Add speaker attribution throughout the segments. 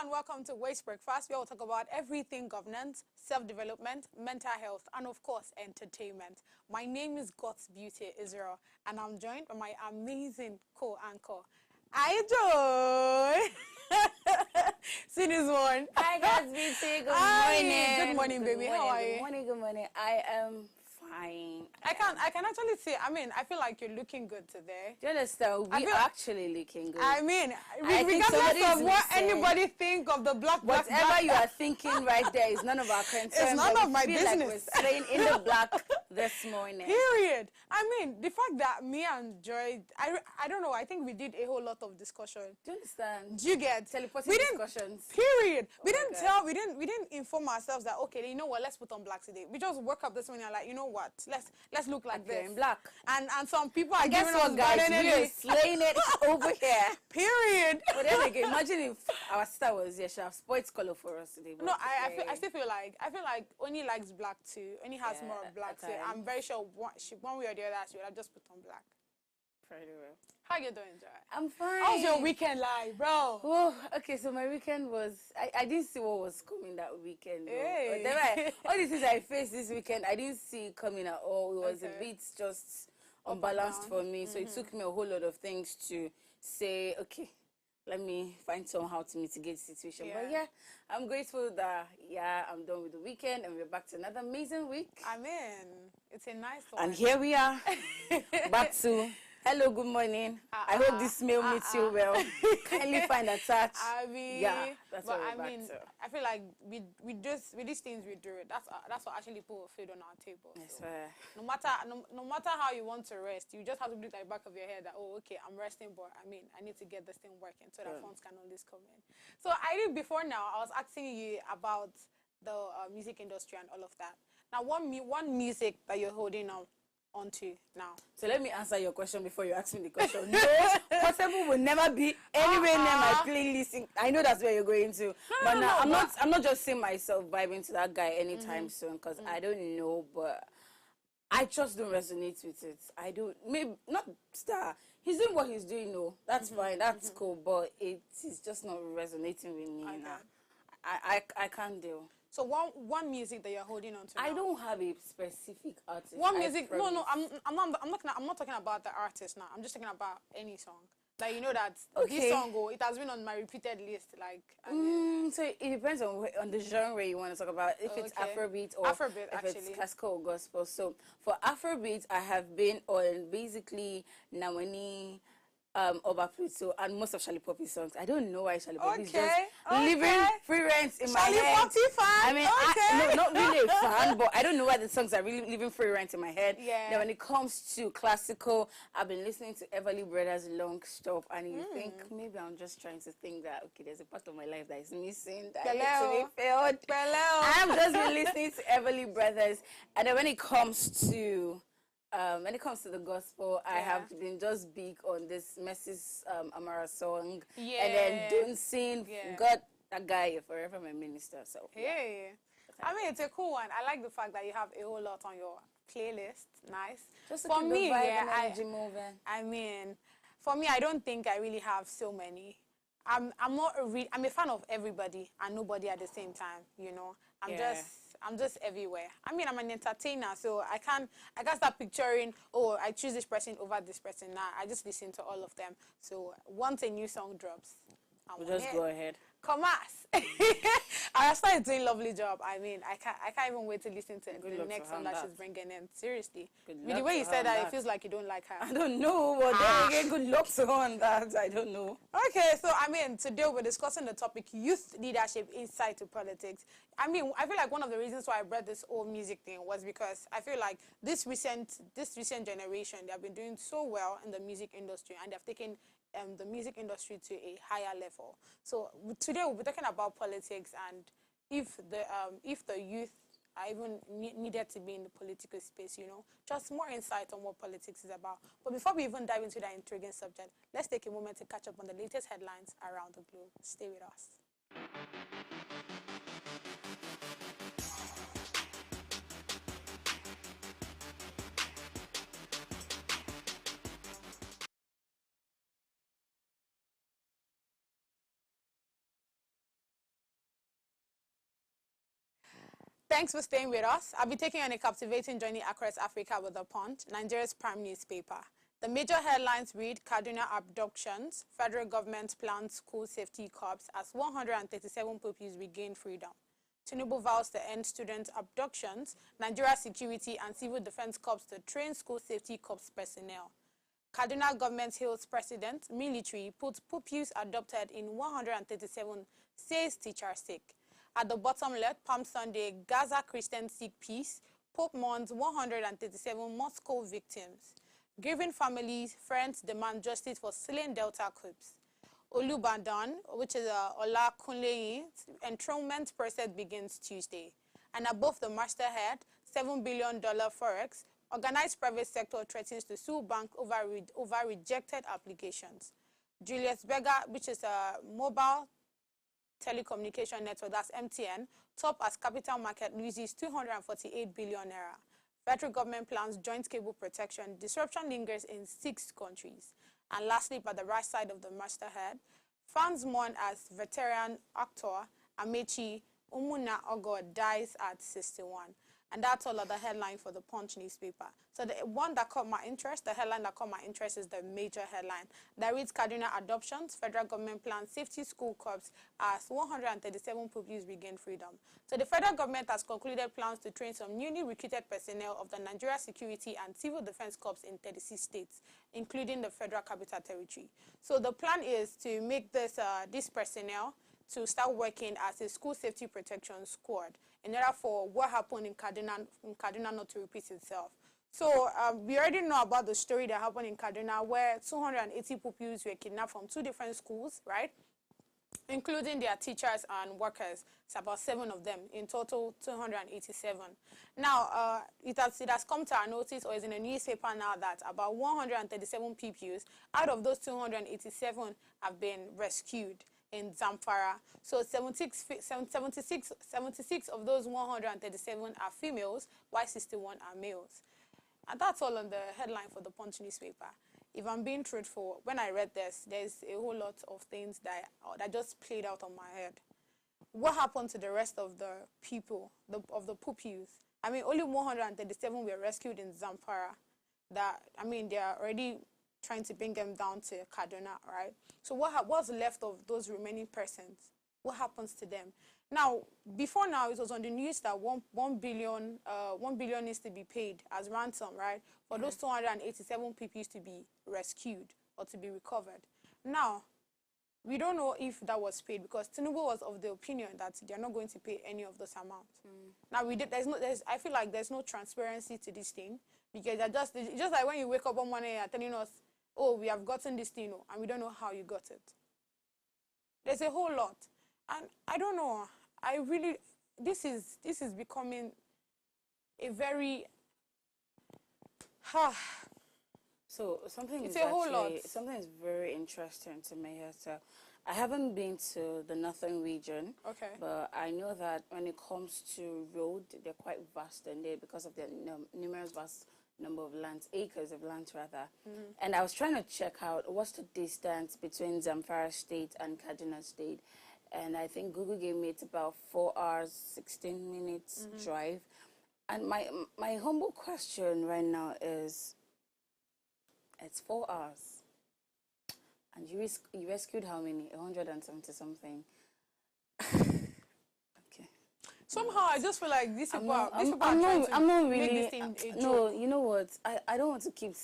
Speaker 1: and welcome to Waste Breakfast, where we'll talk about everything governance, self-development, mental health, and of course, entertainment. My name is God's Beauty Israel, and I'm joined by my amazing co-anchor, Joy. See this one.
Speaker 2: Hi, God's Beauty. Good morning.
Speaker 1: Good morning, baby. How are you?
Speaker 2: Good morning. Good morning. I am fine.
Speaker 1: I can actually say, I feel like you're looking good today.
Speaker 2: Do you understand? We are actually looking good.
Speaker 1: Regardless of what anybody think of the
Speaker 2: whatever you are thinking right there is none of our concern.
Speaker 1: It's none of my business.
Speaker 2: Like we're slaying in the black this morning.
Speaker 1: Period. The fact that me and Joy, I don't know, I think we did a whole lot of discussion.
Speaker 2: Do you understand?
Speaker 1: Do you get?
Speaker 2: Teleporting discussions.
Speaker 1: Period. We didn't inform ourselves that, okay, you know what, let's put on black today. We just woke up this morning and like, you know what, let's look like this.
Speaker 2: In black.
Speaker 1: And some people are
Speaker 2: guess what, guys? We are slaying it over here.
Speaker 1: Period.
Speaker 2: But then again, imagine if our sister was here, she have spoiled color for us today.
Speaker 1: No, I still feel like Oni likes black too. Oni has more of black too. I'm very sure one way or the other she would have just put on black.
Speaker 2: Pretty well.
Speaker 1: How you doing, Joy?
Speaker 2: I'm fine.
Speaker 1: How's your weekend like, bro?
Speaker 2: Oh, okay, so my weekend was... I didn't see what was coming that weekend.
Speaker 1: Hey.
Speaker 2: All the things I faced this weekend, I didn't see it coming at all. It was a bit just unbalanced for me. So it took me a whole lot of things to say, okay, let me find somehow to mitigate the situation. But yeah, I'm grateful that, I'm done with the weekend and we're back to another amazing week.
Speaker 1: It's a nice one.
Speaker 2: And here we are, back to... Hello, good morning. I hope this meal meets you well. Kindly find attached. Yeah, that's what we're back to.
Speaker 1: I feel like with these things we do, that's what actually put food on our table.
Speaker 2: Yes,
Speaker 1: so no matter how you want to rest, you just have to look at the back of your head that, oh, okay, I'm resting, but I need to get this thing working so that funds can always come in. So before now, I was asking you about the music industry and all of that. Now, one music that you're holding onto now.
Speaker 2: So let me answer your question before you ask me the question. No, Portable will never be anywhere near my playlist. I know that's where you're going to. I'm not just seeing myself vibing to that guy anytime soon because I don't know, but I just don't resonate with it. I don't, maybe not star. He's doing what he's doing, no. That's fine, that's cool, but it is just not resonating with me now. I can't deal.
Speaker 1: So one music that you're holding on to now.
Speaker 2: I don't have a specific artist.
Speaker 1: One music. No. I'm not talking about the artist now. I'm just talking about any song. Like you know that this song, it has been on my repeated list. Like.
Speaker 2: So it depends on the genre you want to talk about. If it's Afrobeat or if it's classical or gospel. So for Afrobeat, I have been on basically Nawani. Oba Pluto and most of Charlie Poppy's songs. I don't know why Charlie Poppy is just living free rent in my head.
Speaker 1: Charlie Poppy fan?
Speaker 2: Not really a fan, but I don't know why the songs are really living free rent in my head.
Speaker 1: Yeah.
Speaker 2: Now when it comes to classical, I've been listening to Everly Brothers' Long Stop, and you think maybe I'm just trying to think that okay, there's a part of my life that is missing that needs to be filled. I've just been listening to Everly Brothers, and then when it comes to the gospel, I have been just big on this Mrs. Amara song. Yeah. And then Don't Sin, God, that guy, you're forever my minister. So
Speaker 1: it's a cool one. I like the fact that you have a whole lot on your playlist. Nice.
Speaker 2: Just for me, moving.
Speaker 1: For me, I don't think I really have so many. I'm a fan of everybody and nobody at the same time, you know. I'm just everywhere. I'm an entertainer, so I can't start picturing, oh, I choose this person over this person. Nah, I just listen to all of them. So once a new song drops,
Speaker 2: we'll just go ahead.
Speaker 1: Commerce. I started doing lovely job. I can't even wait to listen to the next song that she's bringing in. Seriously. With the way you said that, it feels like you don't like her.
Speaker 2: I don't know, but then again, good luck to her on that. I don't know.
Speaker 1: Okay, so today we're discussing the topic youth leadership insight to politics. I feel like one of the reasons why I brought this whole music thing was because I feel like this recent generation, they have been doing so well in the music industry and they have taken the music industry to a higher level. So today we'll be talking about politics and if the youth are even needed to be in the political space, you know, just more insight on what politics is about. But before we even dive into that intriguing subject, let's take a moment to catch up on the latest headlines around the globe. Stay with us. Thanks for staying with us. I'll be taking on a captivating journey across Africa with The Punch, Nigeria's prime newspaper. The major headlines read: Kaduna abductions, federal government plans school safety corps as 137 pupils regain freedom. Tinubu vows to end student abductions, Nigeria Security and Civil Defense Corps to train school safety corps personnel. Kaduna government hails president, military put pupils adopted in 137, says teacher sick. At the bottom left, Palm Sunday, Gaza Christians seek peace. Pope mourns 137 Moscow victims. Grieving families, friends demand justice for slain Delta Crips. Olubadan, which is Ola Kunleyi, enthronement process begins Tuesday. And above the masthead, $7 billion forex, organized private sector threatens to sue bank over rejected applications. Julius Berger, which is a mobile telecommunication network, that's MTN, top as capital market loses 248 billion naira. Federal government plans joint cable protection. Disruption lingers in 6 countries. And lastly, by the right side of the masthead, fans mourn as veteran actor Amechi Umuna Ogo dies at 61. And that's all of the headline for the Punch newspaper. So the one that caught my interest, the headline that caught my interest is the major headline that reads: Kaduna adoptions, federal government plans safety school corps as 137 pupils regain freedom. So the federal government has concluded plans to train some newly recruited personnel of the Nigeria Security and Civil Defense Corps in 36 states, including the Federal Capital Territory. So the plan is to make this personnel to start working as a school safety protection squad in order for what happened in Kaduna not to repeat itself. So we already know about the story that happened in Kaduna where 280 pupils were kidnapped from 2 different schools, right? Including their teachers and workers. It's about 7 of them, in total 287. Now, it has come to our notice, or is in a newspaper now, that about 137 pupils out of those 287 have been rescued in Zamfara. So 76 of those 137 are females, while 61 are males. And that's all on the headline for the Punch newspaper. If I'm being truthful, when I read this, there's a whole lot of things that just played out on my head. What happened to the rest of the people, of the pupils? I mean, only 137 were rescued in Zamfara. They are already trying to bring them down to Kaduna, right? So what's left of those remaining persons? What happens to them? Now, before now, it was on the news that 1 billion needs to be paid as ransom, right? For those 287 people to be rescued or to be recovered. Now, we don't know if that was paid because Tinubu was of the opinion that they're not going to pay any of those amounts. Now, I feel like there's no transparency to this thing because it's just like when you wake up one morning and telling us, oh, we have gotten this thing, and we don't know how you got it. There's a whole lot. And I don't know. This is becoming a very...
Speaker 2: So something is very interesting to me here. So I haven't been to the northern region.
Speaker 1: Okay.
Speaker 2: But I know that when it comes to road, they're quite vast in there because of the numerous vast number of lands, acres of land rather. And I was trying to check out what's the distance between Zamfara State and Kaduna State. And I think Google gave me it's about 4 hours, 16 minutes drive. And my humble question right now is, it's 4 hours. And you rescued how many? 170 something. Okay.
Speaker 1: Somehow I just feel like these people are
Speaker 2: make this thing a joke. No, you know what? I don't want to keep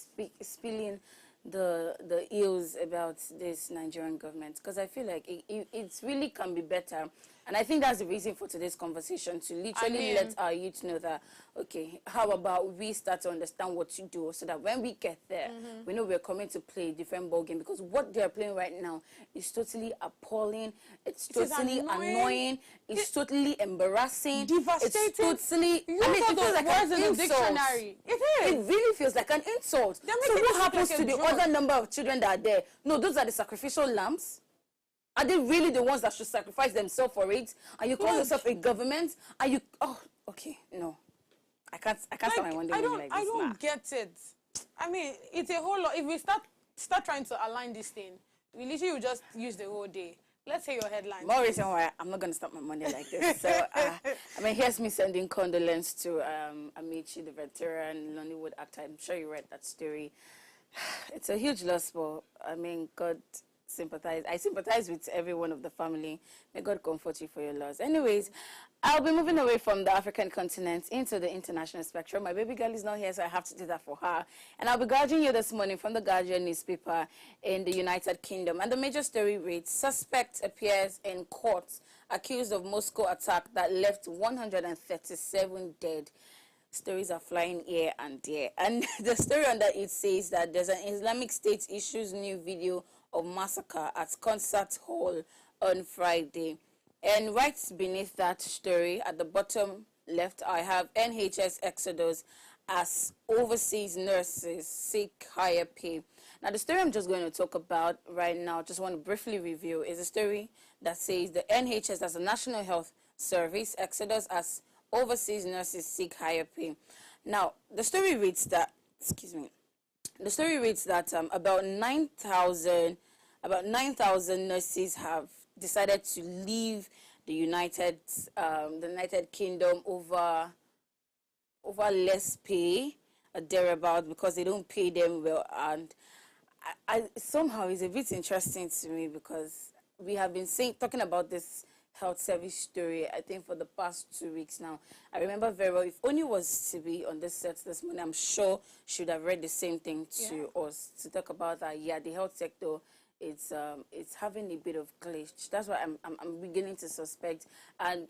Speaker 2: spilling the ills about this Nigerian government because I feel like it really can be better. And I think that's the reason for today's conversation, to literally let our youth know that, okay, how about we start to understand what you do so that when we get there, we know we're coming to play a different ball game, because what they're playing right now is totally appalling, it's totally annoying, it's totally embarrassing,
Speaker 1: devastating.
Speaker 2: It's totally, it feels like an insult.
Speaker 1: Dictionary.
Speaker 2: It really feels like an insult. So what happens to the other number of children that are there? No, those are the sacrificial lambs. Are they really the ones that should sacrifice themselves for it? And you call yourself a government? And you... Oh, okay, no. I can't start my one day like this.
Speaker 1: I don't get it. I mean, it's a whole lot. If we start trying to align this thing, we literally will just use the whole day. Let's hear your headline.
Speaker 2: More reason why I'm not going to stop my money like this. So, I mean, here's me sending condolence to Amici, the veteran Nollywood actor. I'm sure you read that story. It's a huge loss, but I mean, God sympathize. I sympathize with every one of the family. May God comfort you for your loss. Anyways, I'll be moving away from the African continent into the international spectrum. My baby girl is not here, so I have to do that for her. And I'll be guiding you this morning from the Guardian newspaper in the United Kingdom. And the major story reads, suspect appears in court accused of Moscow attack that left 137 dead. Stories are flying here and there. And the story under it says that there's an Islamic State issues new video of massacre at concert hall on Friday. And right beneath that story, at the bottom left, I have NHS exodus as overseas nurses seek higher pay. Now, the story I'm just going to talk about right now, just want to briefly review, is a story that says the NHS, as a National Health Service, exodus as overseas nurses seek higher pay. Now, the story reads that, the story reads that about 9,000 nurses have decided to leave the United Kingdom over less pay, thereabout, because they don't pay them well. And I somehow it's a bit interesting to me, because we have been talking about this health service story, I think, for the past 2 weeks now. I remember very well, if Oni was to be on this set this morning, I'm sure she would have read the same thing to us, to talk about that. Yeah, the health sector, it's having a bit of glitch. That's what I'm beginning to suspect. And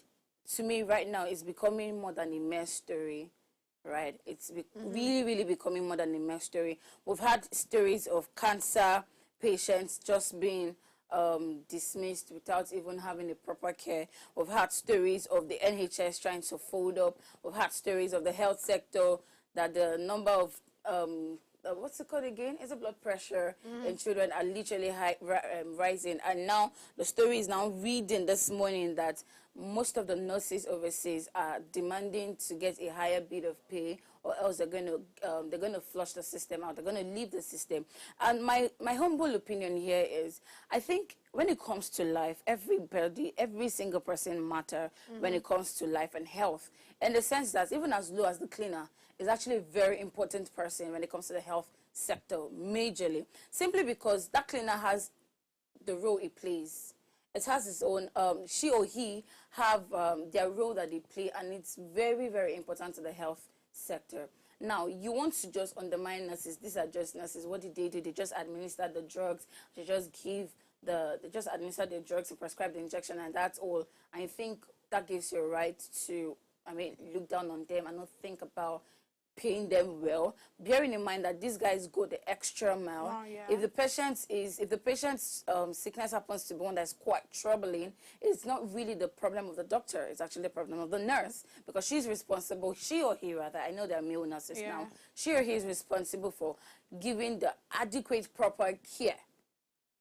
Speaker 2: to me right now, it's becoming more than a mere story, right? It's really, really becoming more than a mere story. We've had stories of cancer patients just being dismissed without even having a proper care. We've had stories of the NHS trying to fold up. We've had stories of the health sector, that the number of what's it called again? Is it blood pressure in children are literally rising. And now the story is now reading this morning that most of the nurses overseas are demanding to get a higher bit of pay, or else they're going to flush the system out. They're going to leave the system. And my humble opinion here is, I think when it comes to life, every single person matter when it comes to life and health, in the sense that even as low as the cleaner is actually a very important person when it comes to the health sector, majorly, simply because that cleaner has the role it plays. It has its own, she or he have their role that they play, and it's very, very important to the health sector. Now, you want to just undermine nurses. These are just nurses. What did they do? They just administer the drugs. They just administer the drugs and prescribe the injection, and that's all. I think that gives you a right to, look down on them and not think about paying them well, bearing in mind that these guys go the extra mile.
Speaker 1: Oh, yeah.
Speaker 2: If the patient's sickness happens to be one that's quite troubling, it's not really the problem of the doctor, it's actually the problem of the nurse, because she's responsible, she or he rather, I know there are male nurses now, she or he is responsible for giving the adequate, proper care.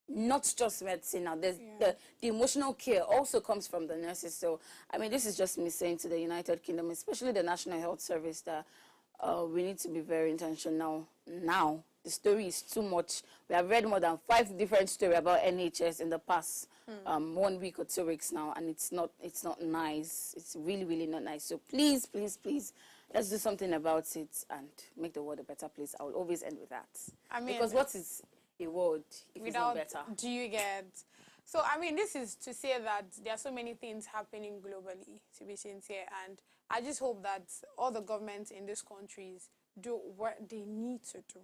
Speaker 2: Not just medicine now. There's the emotional care also comes from the nurses. So, this is just me saying to the United Kingdom, especially the National Health Service, that we need to be very intentional now. The story is too much. We have read more than 5 different stories about NHS in the past 1 week or 2 weeks now, and it's not nice. It's really, really not nice. So please, please, please, let's do something about it and make the world a better place. I will always end with that. Because what is a world if it's not better?
Speaker 1: Do you get? So, this is to say that there are so many things happening globally, to be sincere, and I just hope that all the governments in these countries do what they need to do,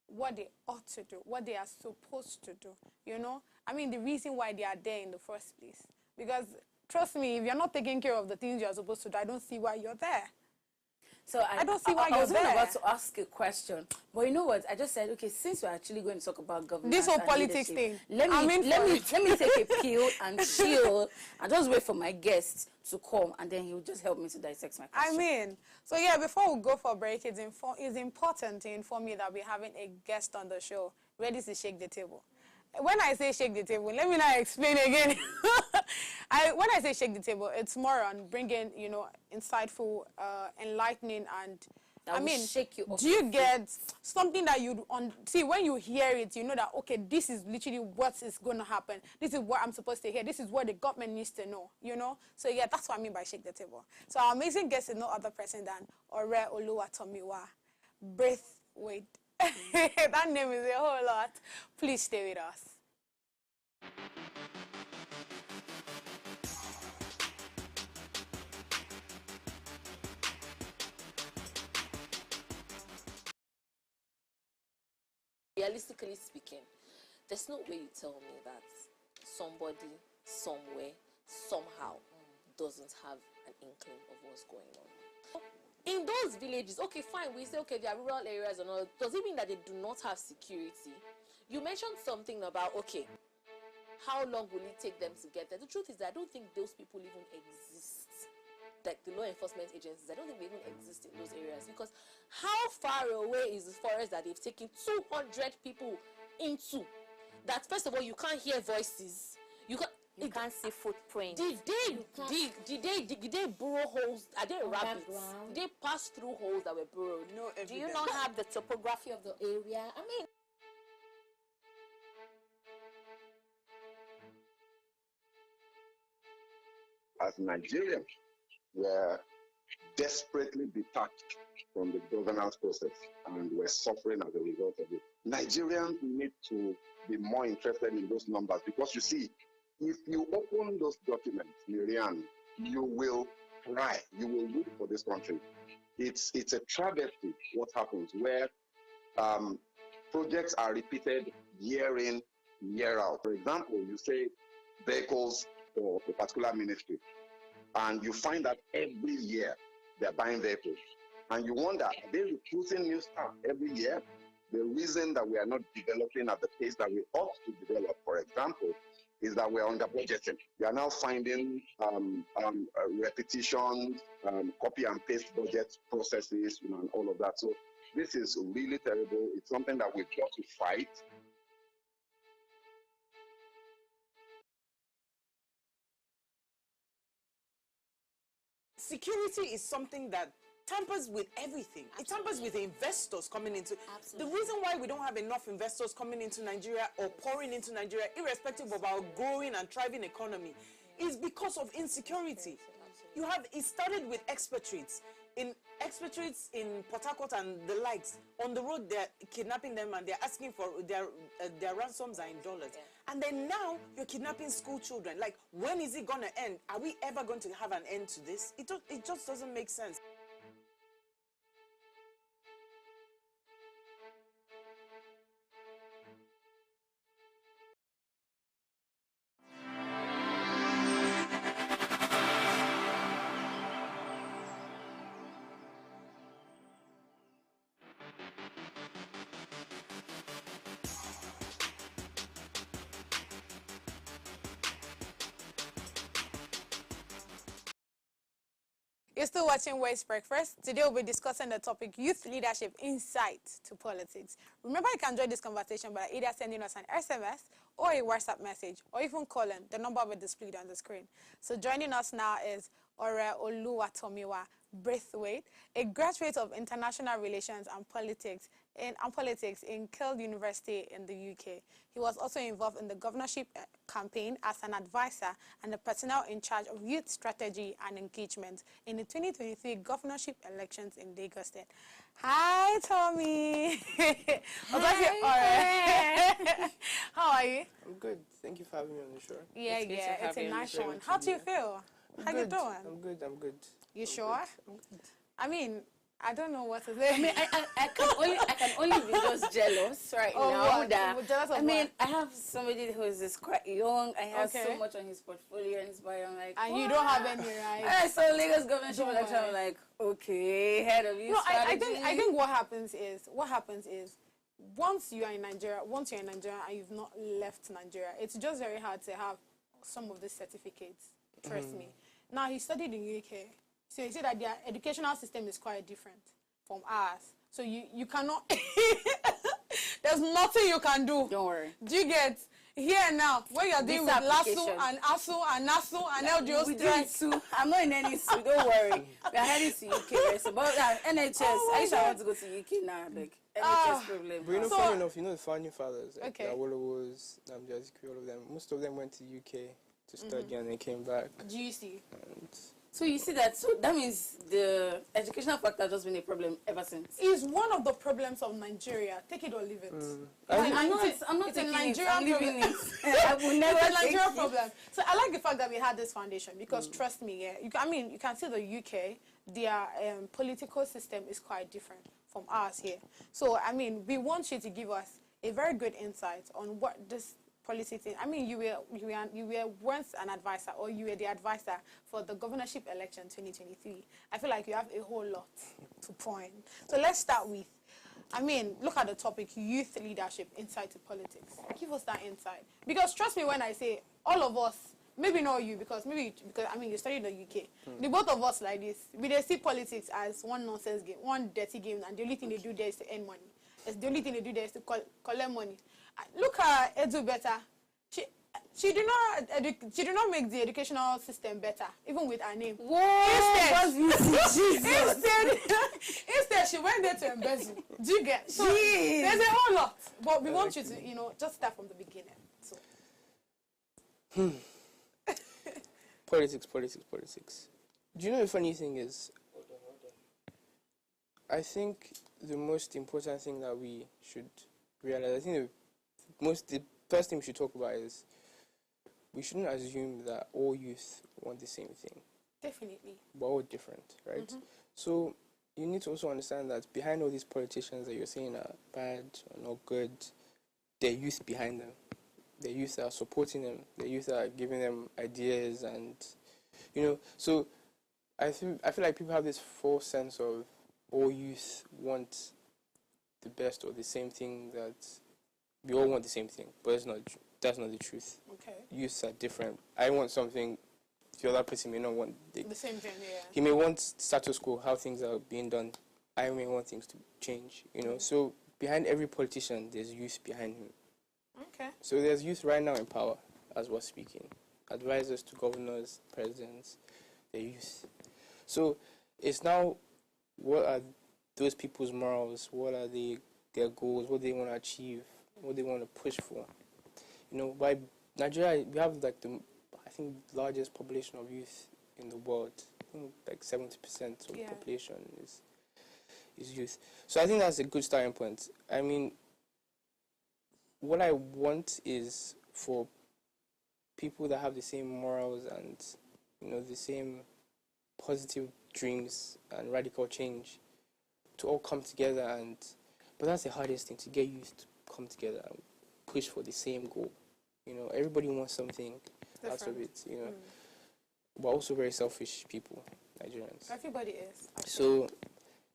Speaker 1: what they ought to do, what they are supposed to do, the reason why they are there in the first place. Because, trust me, if you're not taking care of the things you're supposed to do, I don't see why you're there.
Speaker 2: So I don't see why you're there. I was about to ask a question, but you know what? I just said, okay, since we're actually going to talk about government,
Speaker 1: this whole politics thing,
Speaker 2: let me take a pill and chill and just wait for my guest to come, and then he'll just help me to dissect my question.
Speaker 1: So yeah, before we go for a break, it's important to inform you that we're having a guest on the show, ready to shake the table. When I say shake the table, let me not explain again. When I say shake the table, it's more on bringing, insightful, enlightening, and
Speaker 2: I mean, shake you off.
Speaker 1: Do you get something that you see when you hear it? You know that okay, this is literally what is going to happen. This is what I'm supposed to hear. This is what the government needs to know. You know. So yeah, that's what I mean by shake the table. So our amazing guest is no other person than Ore Oluwatomiwa. Breath wait. That name is a whole lot. Please stay with us.
Speaker 3: Realistically speaking, there's no way you tell me that somebody, somewhere, somehow doesn't have an inkling of what's going on. In those villages, okay, fine, we say, okay, there are rural areas and all. Does it mean that they do not have security? You mentioned something about, okay, how long will it take them to get there? The truth is that I don't think those people even exist. Like the law enforcement agencies, I don't think they even exist in those areas, because how far away is the forest that they've taken 200 people into? That first of all, you can't hear voices. You can't see footprints. Did they burrow holes? Are they rabbits? Did they pass through holes that were burrowed?
Speaker 4: No evidence.
Speaker 3: Do you not have the topography of the area? I mean,
Speaker 5: as Nigerians, we're desperately detached from the governance process, and we're suffering as a result of it. Nigerians need to be more interested in those numbers, because you see, if you open those documents, Miriam, you will cry. You will root for this country. It's a travesty what happens where projects are repeated year in, year out. For example, you say vehicles for a particular ministry, and you find that every year they're buying vehicles. And you wonder, are they recruiting new staff every year? The reason that we are not developing at the pace that we ought to develop, for example, is that we're under budgeting. We are now finding repetitions, copy and paste budget processes, and all of that. So this is really terrible. It's something that we've got to fight.
Speaker 4: Security is something that tampers with everything. Absolutely. It tampers with the investors coming into. Absolutely. The reason why we don't have enough investors coming into Nigeria or pouring into Nigeria, irrespective of our growing and thriving economy, is because of insecurity. It started with expatriates. Expatriates in Port Harcourt and the likes, on the road they're kidnapping them and they're asking for their ransoms are in dollars. Yeah. And then now you're kidnapping school children. Like, when is it going to end? Are we ever going to have an end to this? It just doesn't make sense.
Speaker 1: You're still watching Waste Breakfast. Today we'll be discussing the topic Youth Leadership Insight to Politics. Remember, you can join this conversation by either sending us an SMS or a WhatsApp message, or even calling. The number will be displayed on the screen. So joining us now is Ore Oluwatomiwa Braithwaite, a graduate of International Relations and Politics in Keele University in the UK. He was also involved in the governorship campaign as an advisor and the personnel in charge of youth strategy and engagement in the 2023 governorship elections in Lagos State. Hi, Tommy. Hi. How are you?
Speaker 6: I'm good. Thank you for having me on the show.
Speaker 1: Yeah, it's a nice one. How do you feel? How you doing?
Speaker 6: I'm good.
Speaker 1: You sure?
Speaker 6: I'm good.
Speaker 1: I mean, I don't know what to say.
Speaker 2: I mean, I can only be just jealous right now.
Speaker 1: Jealous of
Speaker 2: what? I have somebody who is quite young. I have so much on his portfolio and his bio. I'm like,
Speaker 1: and you don't have any, right?
Speaker 2: I saw Lagos governorship election. I'm like, okay, head of you.
Speaker 1: No, I think what happens is once you're in Nigeria and you've not left Nigeria, it's just very hard to have some of the certificates. Trust me. Now, he studied in the UK. So you see that their educational system is quite different from ours. So you cannot, there's nothing you can do.
Speaker 2: Don't worry.
Speaker 1: Do you get, Here now, when you're dealing with LASU and ASU and NASU and LGO strike.
Speaker 2: I'm not in any suit, don't worry. We are heading to UK very soon. But NHS, I wish I want to go to UK now, like NHS problem.
Speaker 6: But you know, funny enough, you know the founding fathers, like
Speaker 1: okay.
Speaker 6: Awolowo's, Azikiwe, all of them. Most of them went to UK to study and they came back.
Speaker 1: GC.
Speaker 2: So you see that, so that means the educational factor has just been a problem ever since.
Speaker 1: It's one of the problems of Nigeria. Take it or leave it.
Speaker 2: I'm not
Speaker 1: it's a
Speaker 2: taking
Speaker 1: Nigerian
Speaker 2: it. I'm leaving it. I will never
Speaker 1: it's a
Speaker 2: take
Speaker 1: Nigerian
Speaker 2: it.
Speaker 1: problem. So I like the fact that we had this foundation because trust me, yeah, you can see the UK, their political system is quite different from ours here. So I mean, we want you to give us a very good insight on what this politics. I mean, you were once an advisor, or you were the advisor for the governorship election 2023. I feel like you have a whole lot to point. So let's start with, I mean, look at the topic, youth leadership, insight to politics. Give us that insight. Because trust me when I say all of us, maybe not you, because I mean, you studied in the UK. The both of us like this, we they see politics as one nonsense game, one dirty game, and the only thing they do there is to earn money. It's the only thing they do there is to collect money. Look at Edu Better. She did not make the educational system better, even with her name.
Speaker 2: Whoa!
Speaker 1: Instead, she went there to embezzle. Do you get? So there's a whole lot, but we want you to, just start from the beginning. So.
Speaker 6: Politics. Do you know the funny thing is? I think the most important thing that we should realize, I think the first thing we should talk about is we shouldn't assume that all youth want the same thing.
Speaker 1: Definitely.
Speaker 6: But all different, right? So you need to also understand that behind all these politicians that you're saying are bad or not good, there are youth behind them. The youth are supporting them. The youth are giving them ideas, and so I feel like people have this false sense of all youth want the best or the same thing, that we all want the same thing, but that's not the truth.
Speaker 1: Okay.
Speaker 6: Youths are different. I want something, the other person may not want
Speaker 1: the same thing, yeah.
Speaker 6: He may want status quo, how things are being done. I may want things to change, So behind every politician, there's youth behind him.
Speaker 1: Okay.
Speaker 6: So there's youth right now in power, as we're speaking. Advisors to governors, presidents, they're youth. So it's now, what are those people's morals? What are their goals? What they want to achieve? What they want to push for? By Nigeria, we have like I think largest population of youth in the world. I think like 70% of the population is youth. So I think that's a good starting point. I mean, what I want is for people that have the same morals and the same positive dreams and radical change to all come together, but that's the hardest thing, to get youth to come together and push for the same goal. Everybody wants something out of it, We're also very selfish people, Nigerians.
Speaker 1: Everybody is. Absolutely.
Speaker 6: So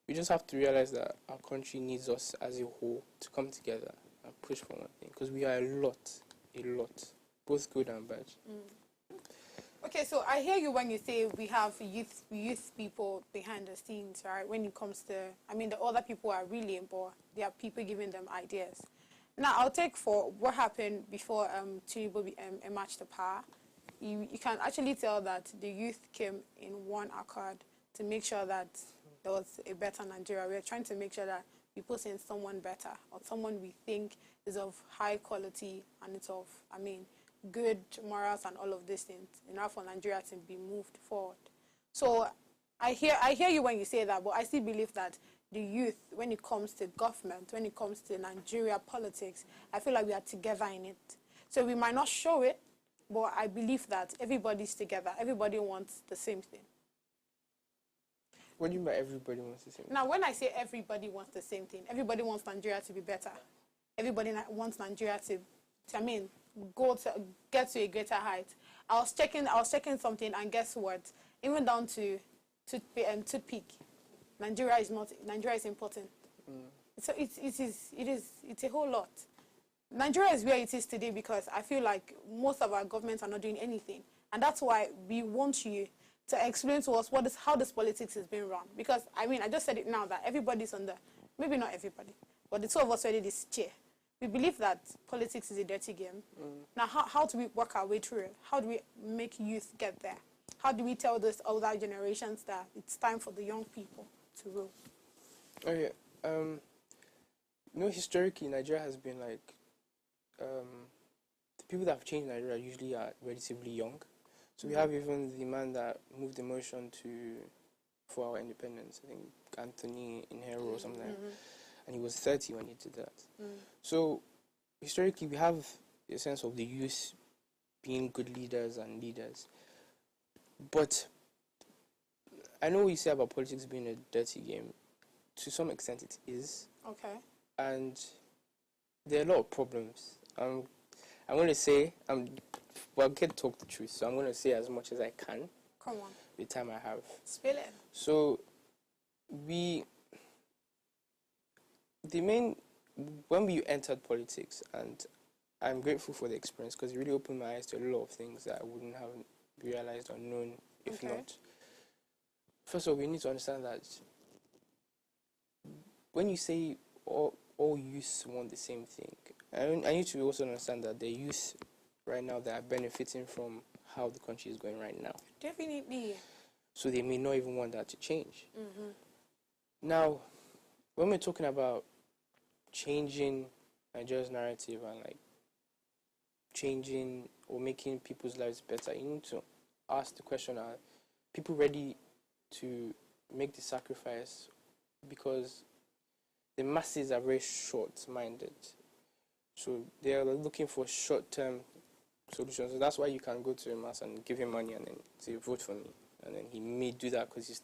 Speaker 6: we just have to realize that our country needs us as a whole to come together and push for one thing, because we are a lot, both good and bad.
Speaker 1: Okay, so I hear you when you say we have youth people behind the scenes, right? When it comes to, the other people are really important. There are people giving them ideas. Now, I'll take for what happened before Tinubu emerged to power. You can actually tell that the youth came in one accord to make sure that there was a better Nigeria. We're trying to make sure that we put in someone better, or someone we think is of high quality and it's of, good morals and all of these things, enough for Nigeria to be moved forward. So I hear you when you say that, but I still believe that the youth, when it comes to government, when it comes to Nigeria politics, I feel like we are together in it. So we might not show it, but I believe that everybody's together. Everybody wants the same thing.
Speaker 6: What do you mean by everybody wants the same thing?
Speaker 1: Now, when I say everybody wants the same thing, everybody wants Nigeria to be better. Everybody wants Nigeria to get to a greater height. I was checking something, and guess what? Even down to toothpick, Nigeria is important. So it's a whole lot. Nigeria is where it is today because I feel like most of our governments are not doing anything, and that's why we want you to explain to us how this politics is being run. Because I just said it now that everybody's maybe not everybody, but the two of us already this chair. we believe that politics is a dirty game. Now, how do we work our way through it? How do we make youth get there? How do we tell those older generations that it's time for the young people to rule?
Speaker 6: Okay. Historically, Nigeria has been like, the people that have changed Nigeria usually are relatively young. So we have even the man that moved the motion for our independence, I think Anthony Inhero or something like that. And he was 30 when he did that. So historically, we have a sense of the youth being good leaders and leaders. But I know what you say about politics being a dirty game. To some extent, it is.
Speaker 1: Okay.
Speaker 6: And there are a lot of problems. I'm going to say, I can't talk the truth, so I'm going to say as much as I can.
Speaker 1: Come on.
Speaker 6: With the time I have.
Speaker 1: Spill it.
Speaker 6: So, when we entered politics, and I'm grateful for the experience because it really opened my eyes to a lot of things that I wouldn't have realized or known if not. First of all, we need to understand that when you say all youths want the same thing, I need to also understand that the youth right now that are benefiting from how the country is going right now.
Speaker 1: Definitely.
Speaker 6: So they may not even want that to change. Now, when we're talking about changing Nigeria's narrative and like changing or making people's lives better, you need to ask the question, are people ready to make the sacrifice? Because the masses are very short-minded. So they are looking for short-term solutions. So that's why you can go to a mass and give him money and then say, vote for me. And then he may do that because his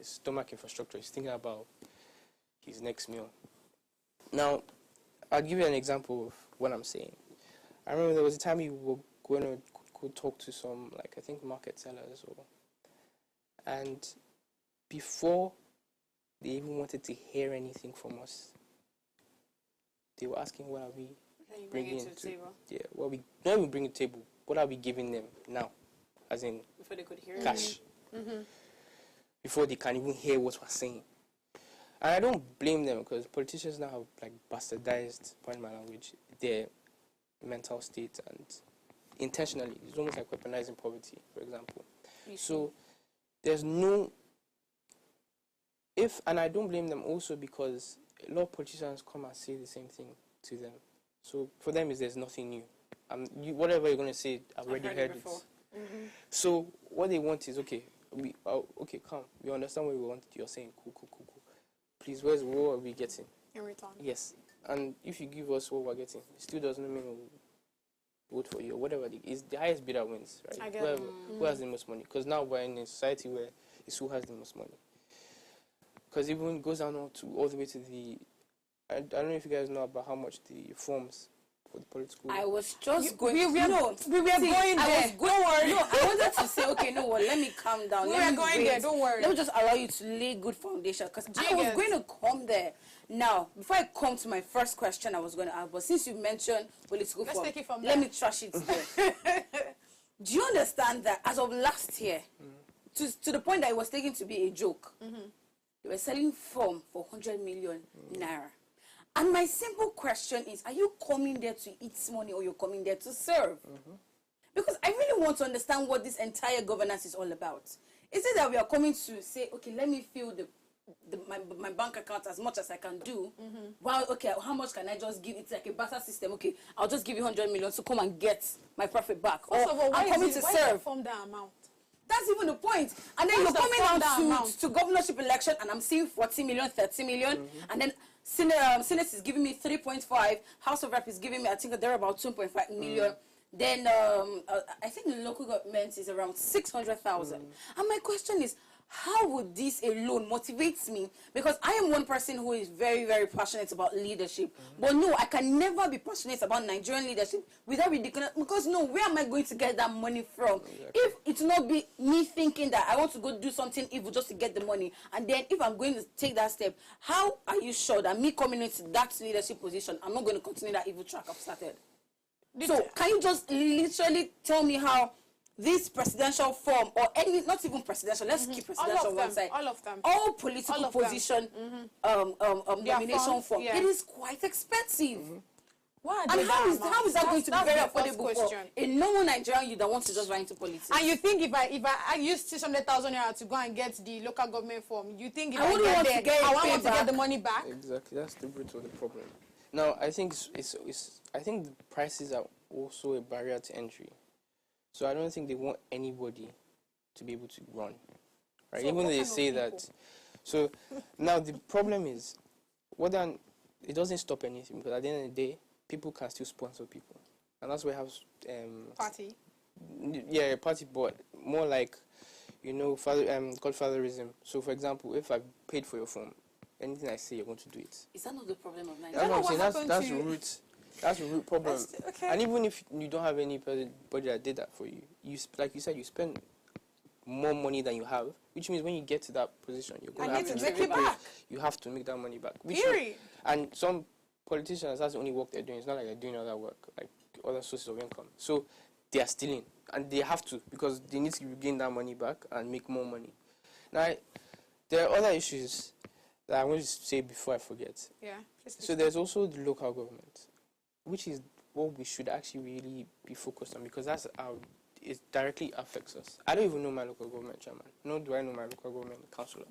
Speaker 6: stomach infrastructure, he's thinking about his next meal. Now, I'll give you an example of what I'm saying. I remember there was a time we were going to go talk to some, like, I think market sellers, and before they even wanted to hear anything from us, they were asking, what are we bringing to the table? Yeah, not even bringing to the table, what are we giving them now? As in,
Speaker 2: before they could hear
Speaker 6: cash. Before they can even hear what we're saying. And I don't blame them because politicians now have like bastardized, pardon my language, their mental state and intentionally. It's almost like weaponizing poverty, for example. So there's no... And I don't blame them also because a lot of politicians come and say the same thing to them. So for them, there's nothing new. Whatever you're going to say, I've already heard it. So what they want is, okay, come. We understand what you're saying. Cool. Please, what are we getting?
Speaker 1: In return.
Speaker 6: Yes. And if you give us what we're getting, it still doesn't mean we'll vote for you or whatever. It's the highest bidder wins, right?
Speaker 1: I get it.
Speaker 6: Who has the most money? Because now we're in a society where it's who has the most money. Because even it goes down all the way to the... I don't know if you guys know about how much the forms for the political...
Speaker 2: I was just going...
Speaker 1: We were going there. Don't worry.
Speaker 2: No, I wanted to say, okay, no, well, let me calm down.
Speaker 1: We were going there, don't worry.
Speaker 2: Let me just allow you to lay good foundation, because I was going to come there. Now, before I come to my first question I was going to ask, but since you mentioned political form,
Speaker 1: take it from
Speaker 2: let
Speaker 1: there.
Speaker 2: me trash it there. Do you understand that as of last year, to the point that it was taken to be a joke, they were selling form for 100 million naira. And my simple question is, are you coming there to eat money or you're coming there to serve? Because I really want to understand what this entire governance is all about. Is it that we are coming to say, okay, let me fill my bank account as much as I can do? Well, okay, how much can I just give? It's like a barter system. Okay, I'll just give you 100 million to come and get my profit back.
Speaker 1: First of all,
Speaker 2: I'm coming to serve.
Speaker 1: Form that amount?
Speaker 2: That's even the point. And then you're coming down to governorship election and I'm seeing 40 million, 30 million. And then Senate is giving me 3.5. House of Rep is giving me, I think they're about 2.5 million. Then I think the local government is around 600,000. And my question is, how would this alone motivate me? Because I am one person who is very, very passionate about leadership. But no, I can never be passionate about Nigerian leadership without ridiculous. Because no, where am I going to get that money from? If it will not be me thinking that I want to go do something evil just to get the money, and then if I'm going to take that step, how are you sure that me coming into that leadership position, I'm not going to continue that evil track I've started? So can you just literally tell me how this presidential form, or any, not even presidential, let's keep presidential on one side.
Speaker 1: All of them.
Speaker 2: All political position nomination
Speaker 1: forms,
Speaker 2: form. It is quite expensive. Why?
Speaker 1: And
Speaker 2: And how is that going to be
Speaker 1: that's
Speaker 2: very
Speaker 1: the first
Speaker 2: affordable for
Speaker 1: question.
Speaker 2: a normal Nigerian youth that wants to just run into politics?
Speaker 1: And you think if I use 600,000 naira to go and get the local government form, you think if
Speaker 2: I
Speaker 1: I
Speaker 2: wouldn't
Speaker 1: get
Speaker 2: want
Speaker 1: there,
Speaker 2: to get
Speaker 1: I
Speaker 2: it
Speaker 1: won't
Speaker 2: paid
Speaker 1: want to get
Speaker 2: back.
Speaker 1: the money back?
Speaker 6: Exactly, that's the root of the problem. Now, I think I think the prices are also a barrier to entry. So I don't think they want anybody to be able to run. Right?
Speaker 1: So
Speaker 6: Even
Speaker 1: what
Speaker 6: they
Speaker 1: kind of
Speaker 6: say
Speaker 1: people?
Speaker 6: that. So now the problem is, it doesn't stop anything, because at the end of the day, people can still sponsor people, and that's why I have
Speaker 1: Party.
Speaker 6: yeah, a party, but more like, godfatherism. So for example, if I paid for your phone, anything I say, you're going to do it.
Speaker 2: Is that not the problem of
Speaker 6: That's
Speaker 2: Nigeria?
Speaker 6: what I'm
Speaker 1: what
Speaker 6: saying.
Speaker 1: happened
Speaker 6: That's
Speaker 1: to
Speaker 6: the
Speaker 1: you?
Speaker 6: root. That's the root problem.
Speaker 1: Okay.
Speaker 6: And even if you don't have anybody that did that for you, like you said, you spend more money than you have, which means when you get to that position, you're going
Speaker 1: I
Speaker 6: to
Speaker 1: need
Speaker 6: have
Speaker 1: to
Speaker 6: to
Speaker 1: make it back.
Speaker 6: You have to make that money back.
Speaker 1: Period.
Speaker 6: And some politicians, that's the only work they're doing. It's not like they're doing other work, like other sources of income. So they are stealing, and they have to, because they need to regain that money back and make more money. Now, there are other issues that I want to say before I forget.
Speaker 1: Yeah.
Speaker 6: So there's also the local government, which is what we should actually really be focused on, because that's how it directly affects us. I don't even know my local government chairman, nor do I know my local government councillor.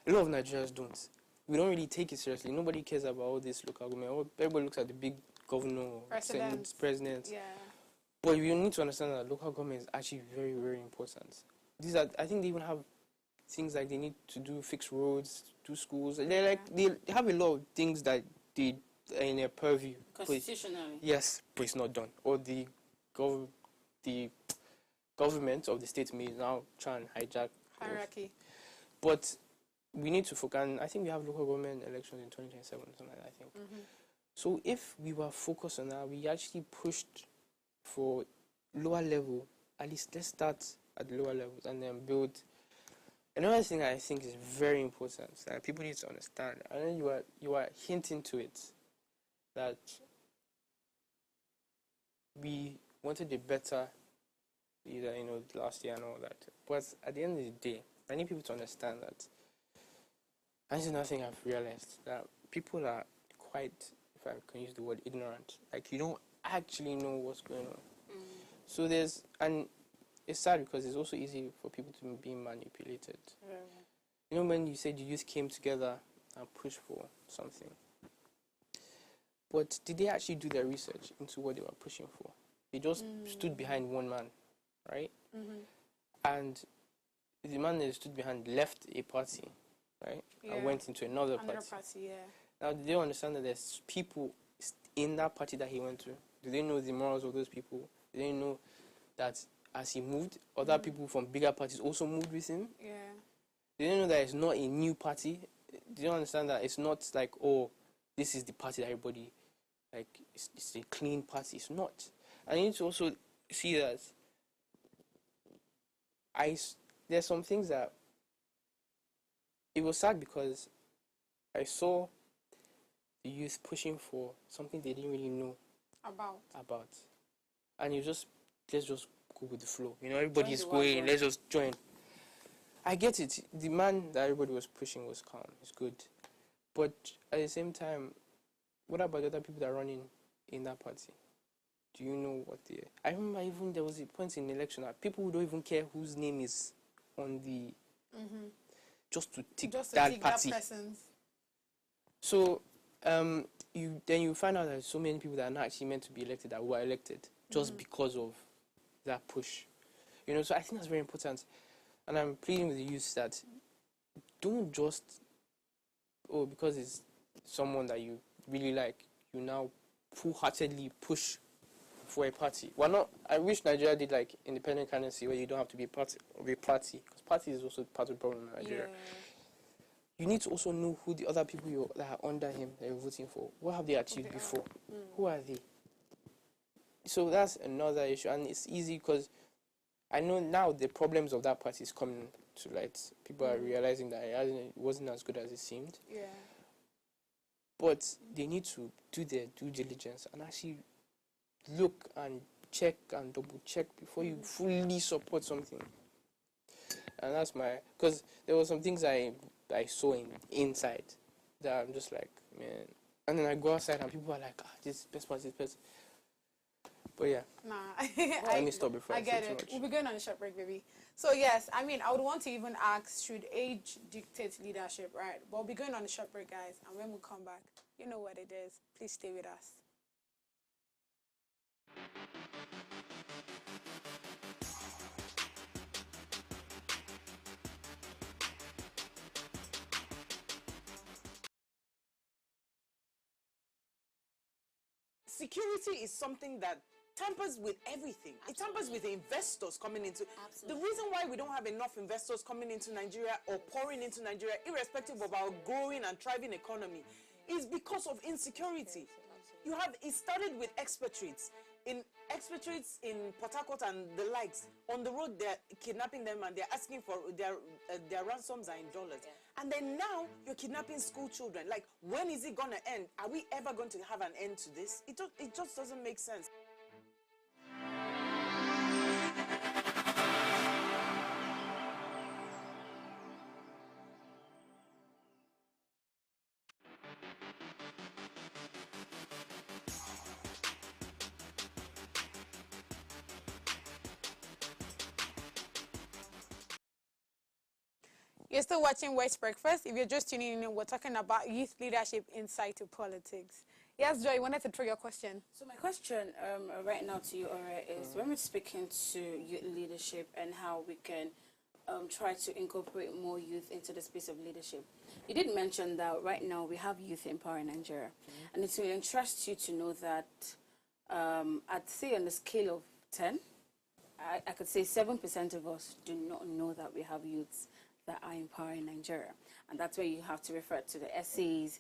Speaker 6: A lot of Nigerians don't. We don't really take it seriously. Nobody cares about all this local government. Everybody looks at the big governor, president.
Speaker 1: Yeah.
Speaker 6: But you need to understand that local government is actually very, very important. I think they even have things like they need to fix roads, do schools. They have a lot of things that they are in their purview.
Speaker 2: Constitutionally.
Speaker 6: Yes, but it's not done. Or the government of the state may now try and hijack
Speaker 1: Hierarchy.
Speaker 6: But we need to focus, and I think we have local government elections in 2027, something like that, I think. So if we were focused on that, we actually pushed for lower level, at least let's start at the lower levels and then build. Another thing I think is very important that people need to understand, and then you are hinting to it, that we wanted a better leader, last year and all that. But at the end of the day, I need people to understand that, and this is another thing I've realized, that people are quite, if I can use the word, ignorant. Like, you don't actually know what's going on. So and it's sad because it's also easy for people to be manipulated. When you said the youth came together and pushed for something, but did they actually do their research into what they were pushing for? They just stood behind one man, right? And the man that stood behind left a party, right?
Speaker 1: Yeah.
Speaker 6: And went into another party.
Speaker 1: Yeah.
Speaker 6: Now, do they understand that there's people in that party that he went to? Do they know the morals of those people? Do they know that as he moved, other people from bigger parties also moved with him?
Speaker 1: Yeah.
Speaker 6: Do they know that it's not a new party? Do you understand that it's not like, oh, this is the party that everybody, like, it's a clean party? It's not. And you need to also see that there's some things that it was sad because I saw the youth pushing for something they didn't really know about. And let's just go with the flow. Everybody's going, let's just join. I get it. The man that everybody was pushing was calm. It's good. But at the same time, what about the other people that are running in that party? Do you know what they... I remember even there was a point in the election that people don't even care whose name is on the... Just to tick that party.
Speaker 1: That person's.
Speaker 6: So, you find out that there's so many people that are not actually meant to be elected that were elected just because of that push. So I think that's very important. And I'm pleading with the youth that don't just, because it's someone that you really like, you now full-heartedly push for a party. I wish Nigeria did like independent candidacy where you don't have to be part of a party, because party is also part of the problem in Nigeria. Yeah. You need to also know who the other people that are under him that you're voting for. What have they achieved before? Who are they? So that's another issue, and it's easy because I know now the problems of that party is coming to light. People are realizing that it wasn't as good as it seemed.
Speaker 1: Yeah.
Speaker 6: But they need to do their due diligence and actually look and check and double check before you fully support something. And that's because there were some things I saw inside that I'm just like, man, And then I go outside and people are like, this best part, this best. But yeah.
Speaker 1: Nah.
Speaker 6: Let me stop before I
Speaker 1: get
Speaker 6: say too
Speaker 1: it.
Speaker 6: much.
Speaker 1: We'll be going on a short break, baby. So yes, I mean, I would want to even ask, should age dictate leadership, right? But we'll be going on a short break, guys. And when we come back, you know what it is. Please stay with us.
Speaker 4: Security is something that tampers with everything. Absolutely. It tampers with investors coming into. Absolutely. The reason why we don't have enough investors coming into Nigeria or pouring into Nigeria, irrespective of our growing and thriving economy, is because of insecurity. You have, it started with expatriates in Port Harcourt and the likes. On the road, they're kidnapping them and they're asking for their ransoms are in dollars. Yeah. And then now you're kidnapping school children. Like, when is it gonna end? Are we ever going to have an end to this? It just doesn't make sense.
Speaker 1: You're still watching West Breakfast. If you're just tuning in, we're talking about youth leadership insight to politics. Yes, Joy, you wanted to throw your question.
Speaker 2: So my question right now to you, Ora, is when we're speaking to youth leadership and how we can try to incorporate more youth into the space of leadership. You did mention that right now we have youth in power in Nigeria. And it will interest you to know that I'd say on the scale of 10, I could say 7% of us do not know that we have youths that are in power in Nigeria. And that's where you have to refer to the essays,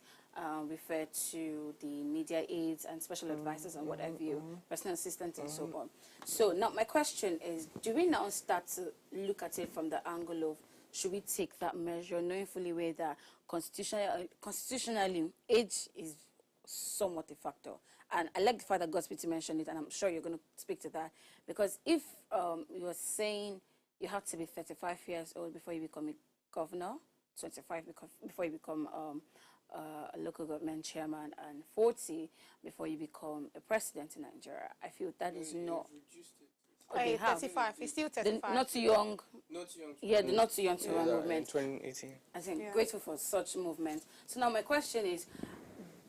Speaker 2: refer to the media aides and special advisors and what have you, personal assistants and so on. So now my question is, do we now start to look at it from the angle of, should we take that measure, knowing fully well that constitutionally age is somewhat a factor? And I like the fact that Godspeed mentioned it, and I'm sure you're going to speak to that, because if you're saying you have to be 35 years old before you become a governor, 25 before you become a local government chairman, and 40 before you become a president in Nigeria. I feel that is not...
Speaker 1: Hey, 35. He's still 35.
Speaker 2: Not too young.
Speaker 6: Not too young.
Speaker 2: Yeah, the not too young to run movement.
Speaker 6: 2018.
Speaker 2: I think grateful for such movement. So now my question is,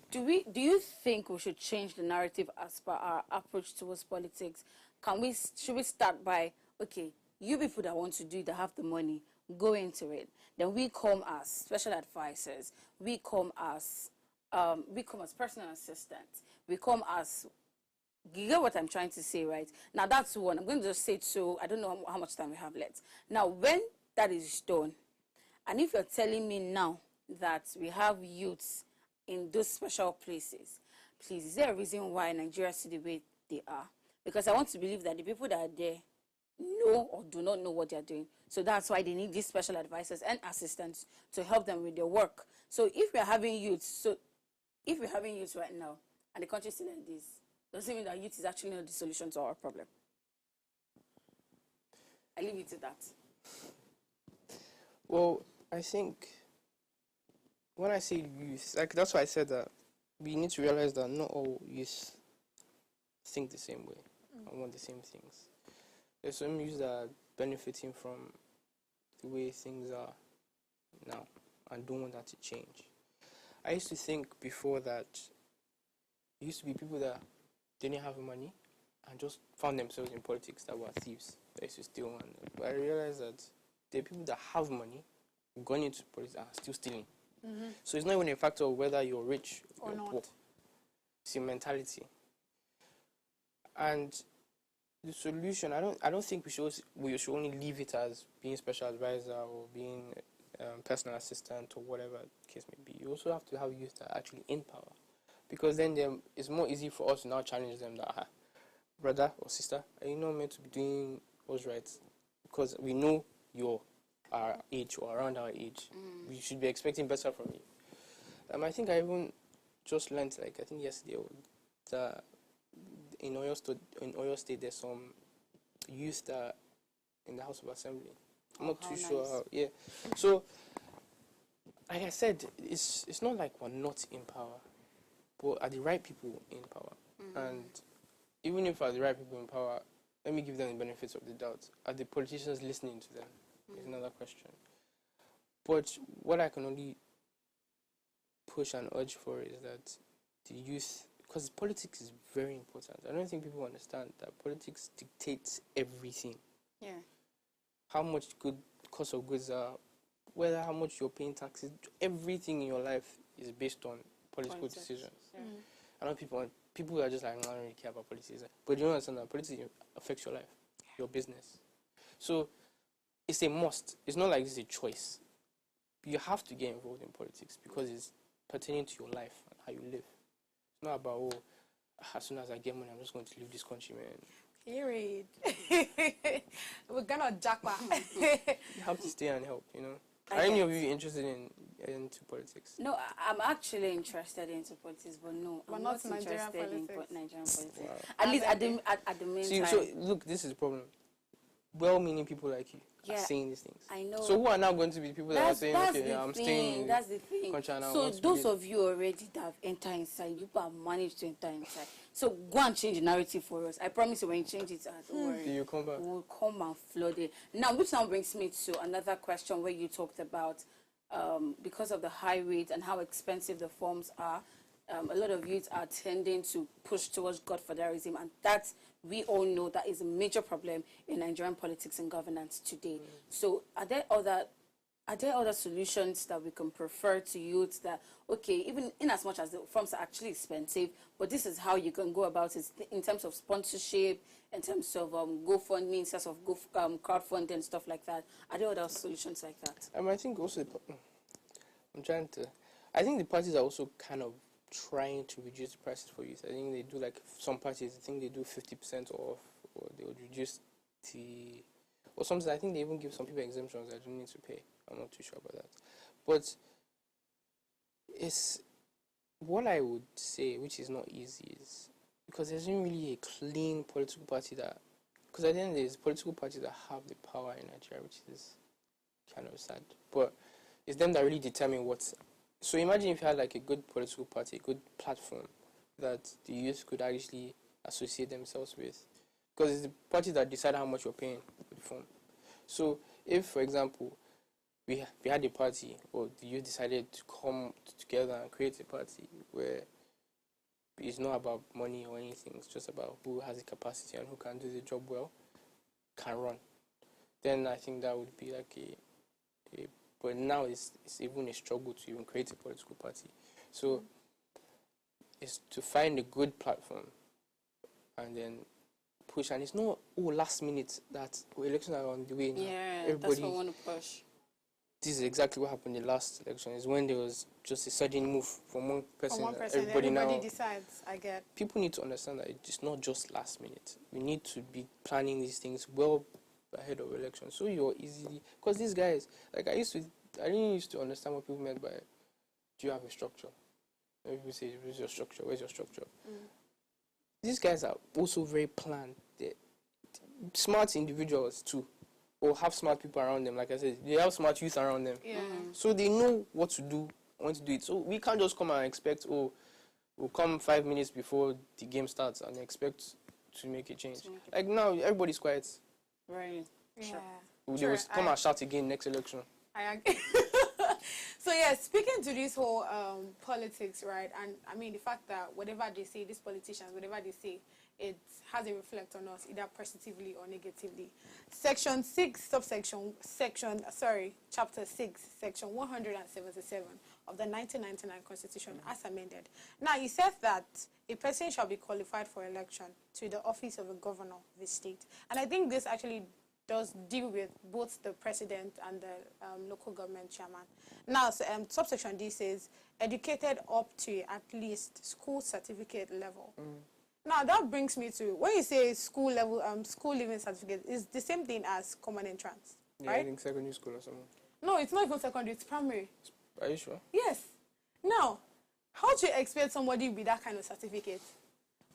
Speaker 2: do you think we should change the narrative as per our approach towards politics? Should we start by, okay, you people that want to do it, that have the money, go into it. Then we come as special advisors. We come as personal assistants. We come as, you get what I'm trying to say, right? Now that's one. I'm going to just say it, so I don't know how much time we have left. Now, when that is done, and if you're telling me now that we have youths in those special places, please, is there a reason why Nigeria see the way they are? Because I want to believe that the people that are there know or do not know what they're doing. So that's why they need these special advisors and assistants to help them with their work. So if we're having youths, right now, and the country is still like this, doesn't mean that youth is actually not the solution to our problem. I leave it to that.
Speaker 6: Well, I think when I say youth, like that's why I said that we need to realize that not all youth think the same way and want the same things. There's some youth that are benefiting from the way things are now and don't want that to change. I used to think before that there used to be people that didn't have money and just found themselves in politics that were thieves. They used to steal. But I realized that there are people that have money, gone into politics and are still stealing. So it's not even a factor of whether you're rich or poor. It's your mentality. And the solution, I don't think we should only leave it as being special advisor or being personal assistant or whatever the case may be. You also have to have youth that are actually in power, because then it's more easy for us to now challenge them that, brother or sister, are you not meant to be doing what's right? Because we know you're our age or around our age. We should be expecting better from you. I think I even just learned, like I think yesterday, that in Oyo State, there's some youth that in the House of Assembly. I'm not too sure how, yeah. So, like I said, it's not like we're not in power. but are the right people in power? And even if are the right people in power, let me give them the benefits of the doubt. Are the politicians listening to them? Is another question. But what I can only push and urge for is that the youth, because politics is very important. I don't think people understand that politics dictates everything.
Speaker 2: Yeah.
Speaker 6: How much good cost of goods are, whether how much you're paying taxes, everything in your life is based on political decisions.
Speaker 2: Yeah.
Speaker 6: I know people are just like, I don't really care about politics. But you don't understand that politics affects your life, your business. So it's a must. It's not like it's a choice. You have to get involved in politics because it's pertaining to your life and how you live. It's not about, oh, as soon as I get money, I'm just going to leave this country, man.
Speaker 1: Period. We're gonna jackpot.
Speaker 6: You have to stay and help, you know. Are any of you interested into politics?
Speaker 2: No, I'm actually interested into politics, but no, I'm not
Speaker 1: Nigerian
Speaker 2: interested in
Speaker 1: politics.
Speaker 2: Nigerian politics.
Speaker 6: Wow.
Speaker 2: At least at the main
Speaker 6: See,
Speaker 2: time.
Speaker 6: so look, this is the problem. Well-meaning people like you are
Speaker 2: Yeah,
Speaker 6: saying these things.
Speaker 2: I know.
Speaker 6: So who are now going to be the people that are saying, okay,
Speaker 2: the
Speaker 6: I'm
Speaker 2: thing,
Speaker 6: staying in
Speaker 2: that's the thing.
Speaker 6: country and I
Speaker 2: So
Speaker 6: want to
Speaker 2: those
Speaker 6: be-
Speaker 2: of you already that have entered inside, you have managed to enter inside. So go and change the narrative for us. I promise you when you change it, don't worry.
Speaker 6: You come back.
Speaker 2: We'll come and flood it. Now, which now brings me to another question where you talked about because of the high rates and how expensive the forms are, a lot of youth are tending to push towards godfatherism, and that we all know that is a major problem in Nigerian politics and governance today. So are there other solutions that we can prefer to youth that, okay, even in as much as the forms are actually expensive, but this is how you can go about it in terms of sponsorship, in terms of GoFundMe, in terms of crowdfunding and stuff like that? Are there other solutions like that?
Speaker 6: I think also, I think the parties are also kind of trying to reduce the prices for youth. I think they do, like some parties, I think they do 50% off, or they would reduce or sometimes I think they even give some people exemptions that don't need to pay. I'm not too sure about that. But it's what I would say, which is not easy, is because there isn't really a clean political party that, because at the end there's political parties that have the power in Nigeria, which is kind of sad. But it's them that really determine what's. So imagine if you had like a good political party, a good platform that the youth could actually associate themselves with. Because it's the party that decide how much you're paying for the form. So if, for example, we had a party, or the youth decided to come together and create a party where it's not about money or anything, it's just about who has the capacity and who can do the job well, can run, then I think that would be like but now it's even a struggle to even create a political party. So it's to find a good platform and then push. And it's not last minute that elections are on the way now.
Speaker 2: Yeah, that's what I want to push.
Speaker 6: This is exactly what happened in the last election, is when there was just a sudden move from one person.
Speaker 1: From one person,
Speaker 6: everybody now
Speaker 1: decides, I get.
Speaker 6: People need to understand that it's not just last minute. We need to be planning these things well ahead of election, so you're easily, because these guys, like I didn't used to understand what people meant by, do you have a structure? And people say, where's your structure? Where's your structure? These guys are also very planned. They're smart individuals too, or have smart people around them. Like I said, they have smart youth around them.
Speaker 1: Yeah.
Speaker 6: So they know what to do, when to do it. So we can't just come and expect, we'll come 5 minutes before the game starts and expect to make a change. Like now, everybody's quiet.
Speaker 2: Right.
Speaker 1: Yeah.
Speaker 2: Sure.
Speaker 6: They will come and shout again next election.
Speaker 1: I agree. So yeah, speaking to this whole politics, right? And I mean the fact that whatever they say, these politicians, whatever they say, it has a reflect on us, either positively or negatively. Chapter 6, section 177 of the 1999 Constitution as amended. Now, it says that a person shall be qualified for election to the office of a governor of the state. And I think this actually does deal with both the president and the local government chairman. Now, subsection D says, educated up to at least school certificate level. Now, that brings me to, when you say school level, school leaving certificate, is the same thing as common entrance,
Speaker 6: Yeah,
Speaker 1: right?
Speaker 6: I think secondary school or something.
Speaker 1: No, it's not even secondary, it's primary.
Speaker 6: Are you sure?
Speaker 1: Yes. Now, how do you expect somebody with that kind of certificate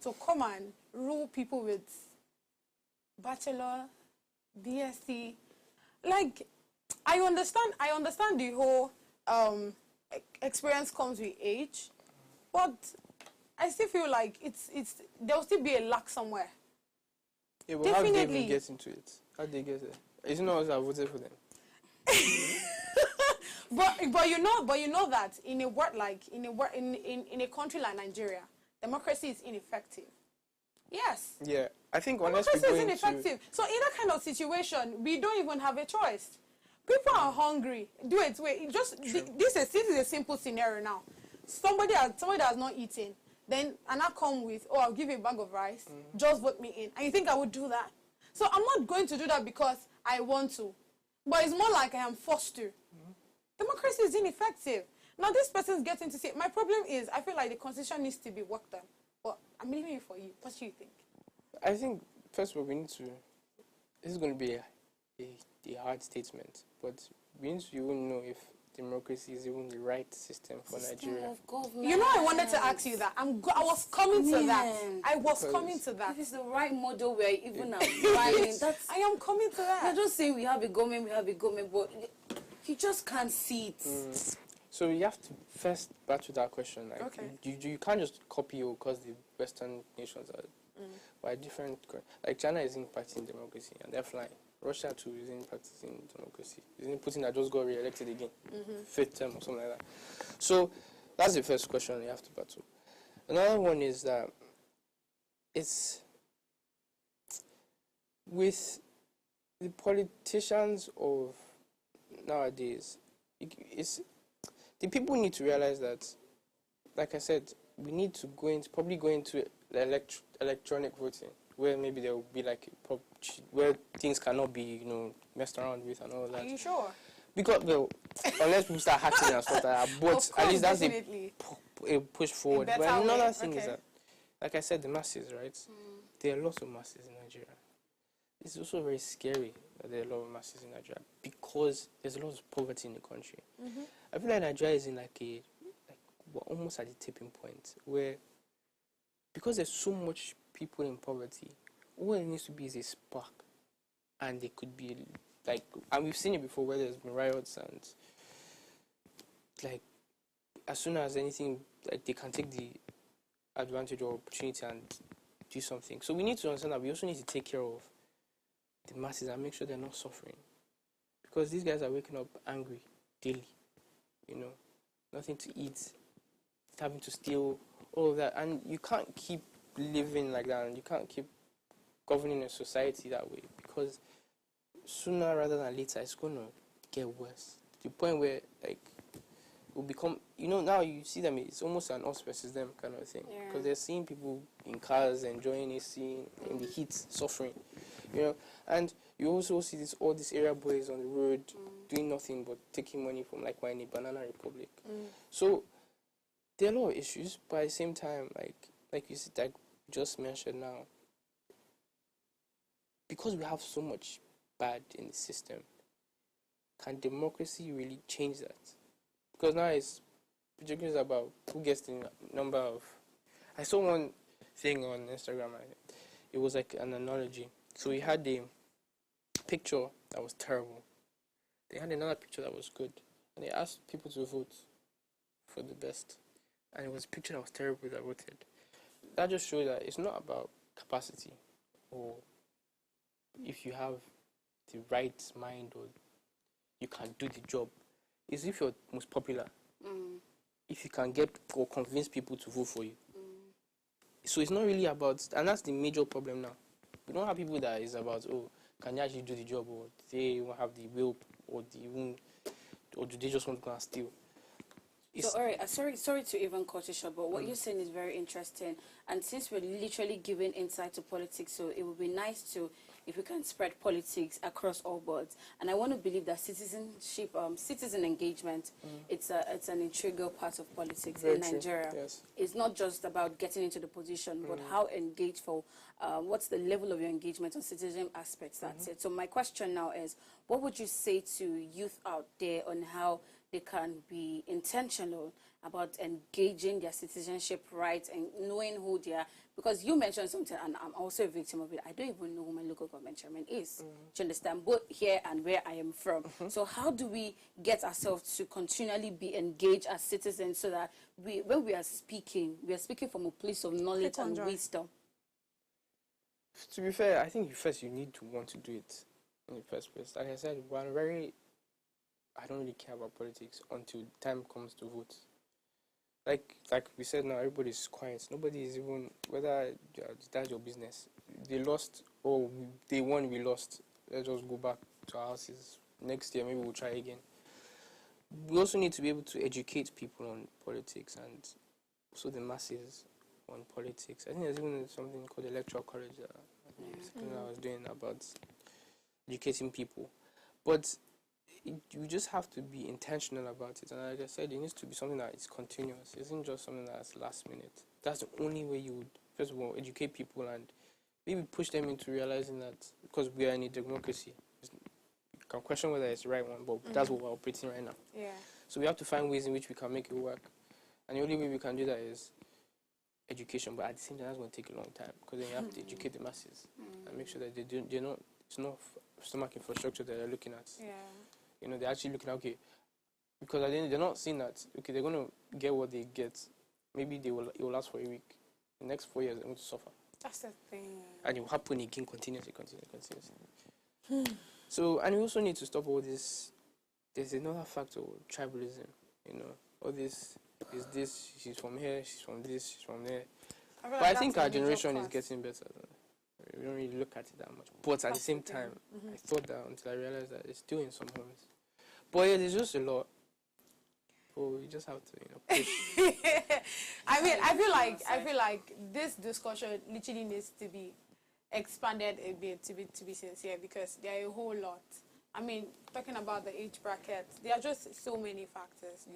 Speaker 1: to come and rule people with bachelor, BSc? Like, I understand the whole experience comes with age, but I still feel like there'll still be a lack somewhere.
Speaker 6: Yeah, but how do they
Speaker 1: Definitely.
Speaker 6: even get into it? How do they get there? It's not us that voted for them.
Speaker 1: But you know that in a country like Nigeria, democracy is ineffective. Yes.
Speaker 6: Yeah, I think unless we
Speaker 1: Democracy
Speaker 6: go
Speaker 1: is
Speaker 6: into...
Speaker 1: ineffective. So in that kind of situation, we don't even have a choice. People are hungry. Do it. Wait. This is a simple scenario now. Somebody that has not eaten, then and I come with, oh, I'll give you a bag of rice. Just vote me in. And you think I would do that? So I'm not going to do that because I want to, but it's more like I am forced to. Democracy is ineffective. Now this person's getting to say, my problem is I feel like the constitution needs to be worked on. But I'm leaving it for you. What do you think?
Speaker 6: I think, first of all, we need to... This is going to be a hard statement, but we need to even know if democracy is even the right system for Nigeria.
Speaker 1: You know, I wanted to ask you that. I was coming to that. I was coming to that.
Speaker 2: If it's the right model we're even applying,
Speaker 1: I am coming to that.
Speaker 2: You're just saying we have a government, but you just can't see it.
Speaker 6: So you have to first battle that question. Like,
Speaker 1: Okay.
Speaker 6: you can't just copy because the Western nations are by different. Like China isn't practicing democracy and they're flying. Russia too isn't practicing democracy. Isn't Putin that just got re-elected again, fifth term or something like that. So that's the first question you have to battle. Another one is that it's with the politicians of nowadays. It's the people need to realize that, like I said, we need to probably go into the electronic voting, where maybe there will be like where things cannot be, messed around with and all that.
Speaker 1: Are you sure?
Speaker 6: Because, well, unless people start hacking and stuff like that, but
Speaker 1: Of course,
Speaker 6: at least that's
Speaker 1: definitely.
Speaker 6: a push forward.
Speaker 1: better
Speaker 6: But another
Speaker 1: way,
Speaker 6: thing is
Speaker 1: okay.
Speaker 6: that, like I said, the masses, right? There are lots of masses in Nigeria. It's also very scary that there are a lot of masses in Nigeria because there's a lot of poverty in the country. I feel like Nigeria is in we're almost at the tipping point where, because there's so much people in poverty, all it needs to be is a spark, and they could be and we've seen it before where there's been riots and as soon as anything, they can take the advantage or opportunity and do something. So we need to understand that we also need to take care of the masses and make sure they're not suffering, because these guys are waking up angry daily, nothing to eat, having to steal, all of that, and you can't keep living like that, and you can't keep governing a society that way, because sooner rather than later it's going to get worse to the point where it will become, now you see them, it's almost an us versus them kind of thing, because they're seeing people in cars enjoying AC in the heat, suffering, and you also see all these area boys on the road doing nothing but taking money from we're in a banana republic. So there are a lot of issues, but at the same time, like you said, like just mentioned now, because we have so much bad in the system, can democracy really change that? Because now it's particularly about who gets the number of... I saw one thing on Instagram, it was like an analogy. So we had a picture that was terrible. They had another picture that was good. And they asked people to vote for the best. And it was a picture that was terrible that voted. That just shows that it's not about capacity or if you have the right mind or you can do the job. It's if you're most popular. If you can get or convince people to vote for you. So it's not really about, and that's the major problem now. We don't have people that is about, can you actually do the job, or they won't have the will, or do they just want to go and steal?
Speaker 2: So, all right, sorry to even cut you short, but what you're saying is very interesting. And since we're literally giving insight to politics, so it would be nice if we can spread politics across all boards. And I want to believe that citizenship, citizen engagement, it's an integral part of politics in Nigeria.
Speaker 6: Yes.
Speaker 2: It's not just about getting into the position, but how engaged what's the level of your engagement on citizen aspects, that's it. So my question now is, what would you say to youth out there on how they can be intentional about engaging their citizenship rights and knowing who they are. Because you mentioned something, and I'm also a victim of it. I don't even know who my local government chairman is. Do you understand? Both here and where I am from. So how do we get ourselves to continually be engaged as citizens so that when we are speaking from a place of knowledge and wisdom?
Speaker 6: To be fair, I think first you need to want to do it in the first place. Like I said, I don't really care about politics until time comes to vote. Like we said now, everybody's quiet. Nobody is even, whether that's your business. They lost, or they won, we lost. Let's just go back to our houses. Next year, maybe we'll try again. We also need to be able to educate people on politics and also the masses on politics. I think there's even something called electoral college I was doing about educating people. But you just have to be intentional about it. And like I said, it needs to be something that is continuous. It isn't just something that's last minute. That's the only way you would, first of all, educate people and maybe push them into realizing that because we are in a democracy, you can question whether it's the right one, but that's what we're operating right now.
Speaker 1: Yeah.
Speaker 6: So we have to find ways in which we can make it work. And the only way we can do that is education. But at the same time, that's going to take a long time because then you have to educate the masses and make sure that it's not stomach infrastructure that they're looking at.
Speaker 1: Yeah.
Speaker 6: You know, they're actually looking at, okay, because at the end, they're not seeing that, okay, they're going to get what they get. Maybe it will last for a week. The next 4 years, they're going to suffer.
Speaker 1: That's the thing.
Speaker 6: And it will happen again continuously. So, and we also need to stop all this. There's another factor, tribalism, you know. All this, is this, she's from here, she's from this, she's from there. But I think our generation is getting better. We don't really look at it that much. But at the same time, I thought that until I realized that it's still in some homes. But yeah, there's just a lot. But we just have to, push.
Speaker 1: I mean, I feel like this discussion literally needs to be expanded a bit to be sincere, because there are a whole lot. I mean, talking about the age bracket, there are just so many factors,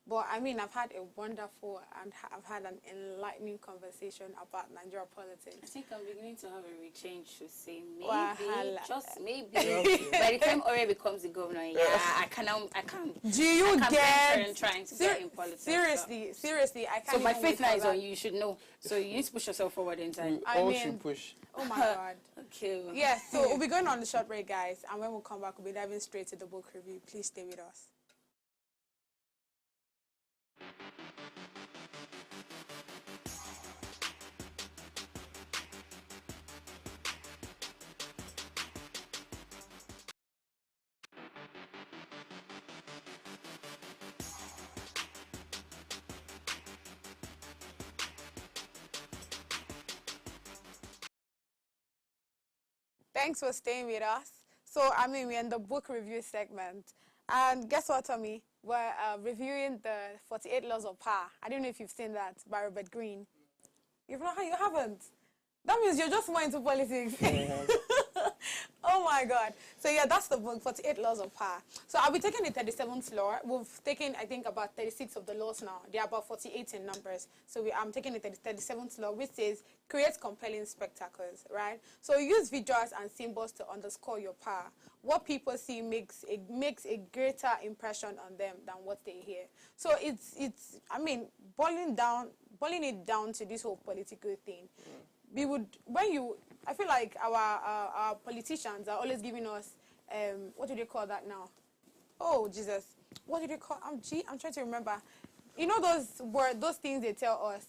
Speaker 1: But I mean, I've had a wonderful and I've had an enlightening conversation about Nigerian politics.
Speaker 2: I think I'm beginning to have a rechange to say maybe, just maybe. By the time Ore becomes the governor, I can't.
Speaker 1: Do you get
Speaker 2: trying to get in politics?
Speaker 1: Seriously, I can't.
Speaker 2: So my faith now is on you. You should know. So you need to push yourself forward in time.
Speaker 6: I mean, should push.
Speaker 1: Oh my God.
Speaker 2: Okay.
Speaker 1: Yeah. So we'll be going on the short break, guys, and when we come back, we'll be diving straight to the book review. Please stay with us. Thanks for staying with us. So, I mean, we're in the book review segment. And guess what, Tommy? We're reviewing the 48 Laws of Power. I don't know if you've seen that by Robert Greene. You haven't? That means you're just more into politics. Oh my God. So yeah, that's the book, 48 Laws of Power. So I'll be taking the 37th law. We've taken, I think, about 36 of the laws now. They are about 48 in numbers. So I'm taking the 37th law, which says, create compelling spectacles, right? So use visuals and symbols to underscore your power. What people see makes a greater impression on them than what they hear. So it's I mean, boiling it down to this whole political thing. I feel like our politicians are always giving us, what do they call that now? Oh, Jesus. What do they call? I'm trying to remember. You know those things they tell us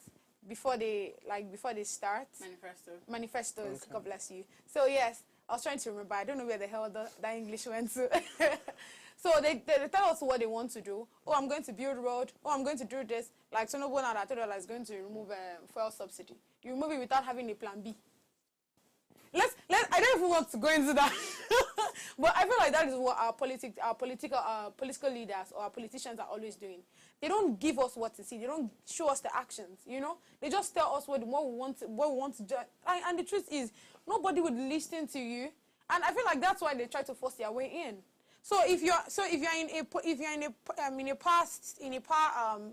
Speaker 1: before they start? Manifestos. Okay. God bless you. So yes, I was trying to remember. I don't know where the hell that English went to. So they tell us what they want to do. Oh, I'm going to build road. Oh, I'm going to do this. Like Tinubu now that $2 is going to remove fuel subsidy. You remove it without having a plan B. I don't even want to go into that. But I feel like that is what our political leaders or our politicians are always doing. They don't give us what to see. They don't show us the actions, They just tell us what we want to do. And the truth is, nobody would listen to you. And I feel like that's why they try to force their way in. So if you're in a past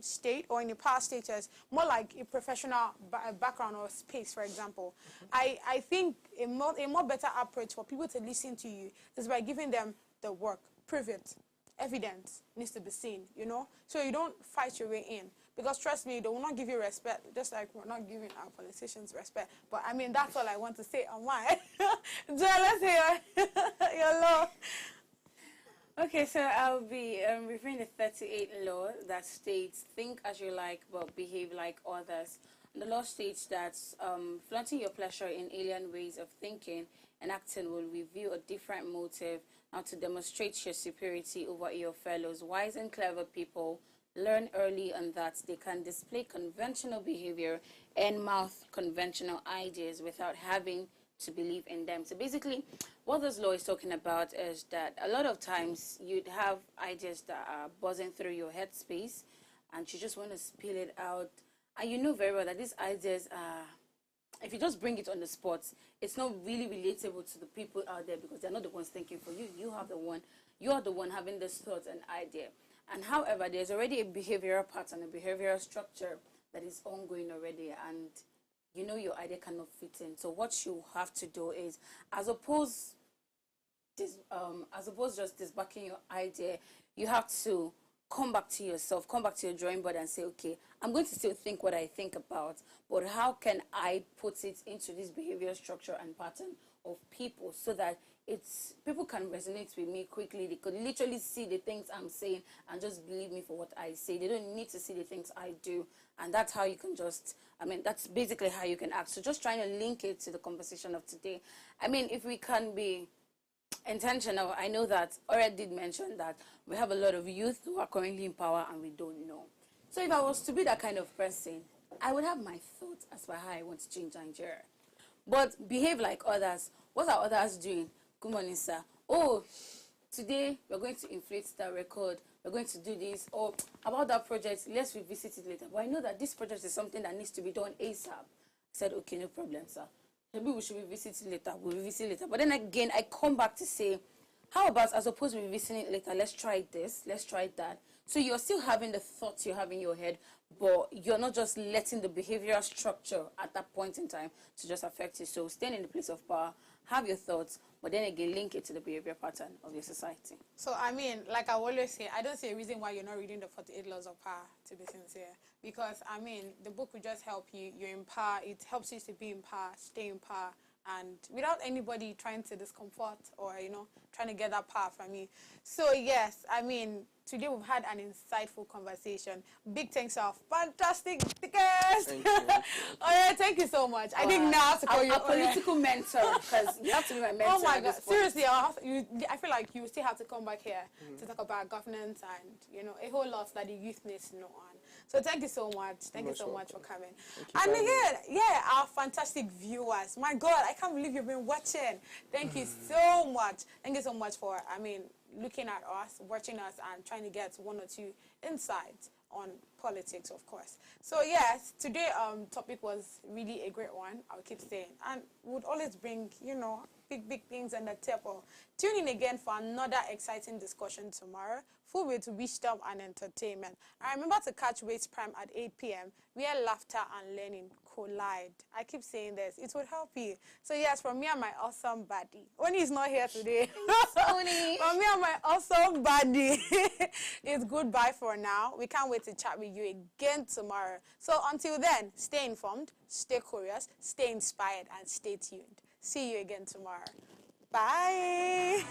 Speaker 1: state or in a past status, more like a professional background or space, for example, I think a more better approach for people to listen to you is by giving them the work, prove it, evidence needs to be seen, you know? So you don't fight your way in. Because trust me, they will not give you respect, just like we're not giving our politicians respect. But I mean, that's all I want to say on mine. Joy, let's hear your law.
Speaker 2: Okay, so I'll be referring to 38 law that states, think as you like, but behave like others. The law states that flaunting your pleasure in alien ways of thinking and acting will reveal a different motive. Now, to demonstrate your superiority over your fellows, wise and clever people learn early on that they can display conventional behavior and mouth conventional ideas without having to believe in them. So basically, what this law is talking about is that a lot of times you'd have ideas that are buzzing through your headspace and you just want to spill it out. And you know very well that these ideas are, if you just bring it on the spot, it's not really relatable to the people out there because they're not the ones thinking for you. You are the one having this thought and idea. And however, there's already a behavioral pattern, a behavioral structure that is ongoing already, and you know your idea cannot fit in. So what you have to do is, as opposed just disbacking your idea, you have to come back to yourself, come back to your drawing board and say, okay, I'm going to still think what I think about, but how can I put it into this behavioral structure and pattern of people so that people can resonate with me quickly. They could literally see the things I'm saying and just believe me for what I say. They don't need to see the things I do. And that's how you can that's basically how you can act. So just trying to link it to the conversation of today. I mean, if we can be intentional, I know that Ore did mention that we have a lot of youth who are currently in power and we don't know. So if I was to be that kind of person, I would have my thoughts as to how I want to change Nigeria. But behave like others. What are others doing? Good morning, sir. Oh, today we're going to inflate that record. We're going to do this. Or about that project, let's revisit it later. But I know that this project is something that needs to be done ASAP. I said, okay, no problem, sir. Maybe we should revisit it later. We'll revisit it later. But then again, I come back to say, how about as opposed to revisiting it later, let's try this, let's try that. So you're still having the thoughts you have in your head, but you're not just letting the behavioral structure at that point in time to just affect you. So stand in the place of power, have your thoughts, but then again, link it to the behavior pattern of your society.
Speaker 1: So, I mean, like I always say, I don't see a reason why you're not reading the 48 Laws of Power, to be sincere. Because, I mean, the book will just help you. You're in power. It helps you to be in power, stay in power, and without anybody trying to discomfort or, trying to get that power from you. So, yes, I mean, today we've had an insightful conversation. Big thanks to our fantastic guest.
Speaker 6: Thank you.
Speaker 1: Alright, thank you so much. I think now I have to call you
Speaker 2: a political mentor, because you have to be my mentor.
Speaker 1: Oh my God, seriously, I feel like you still have to come back here to talk about governance and, a whole lot that the youth needs to know on. So thank you so much. Thank you so much for coming. And again, our fantastic viewers. My God, I can't believe you've been watching. Thank you so much. Thank you so much for, looking at us, watching us, and trying to get one or two insights on politics, of course. So yes, today topic was really a great one, I'll keep saying, and would always bring, big things on the table. Tune in again for another exciting discussion tomorrow, full with wisdom and entertainment. And remember to catch Waits Prime at 8 p.m. where laughter and learning collide. I keep saying this, it would help you. So yes, from me and my awesome buddy. Oni is not here today.
Speaker 2: Oni.
Speaker 1: From me and my awesome buddy. It's goodbye for now. We can't wait to chat with you again tomorrow. So until then, stay informed, stay curious, stay inspired, and stay tuned. See you again tomorrow. Bye.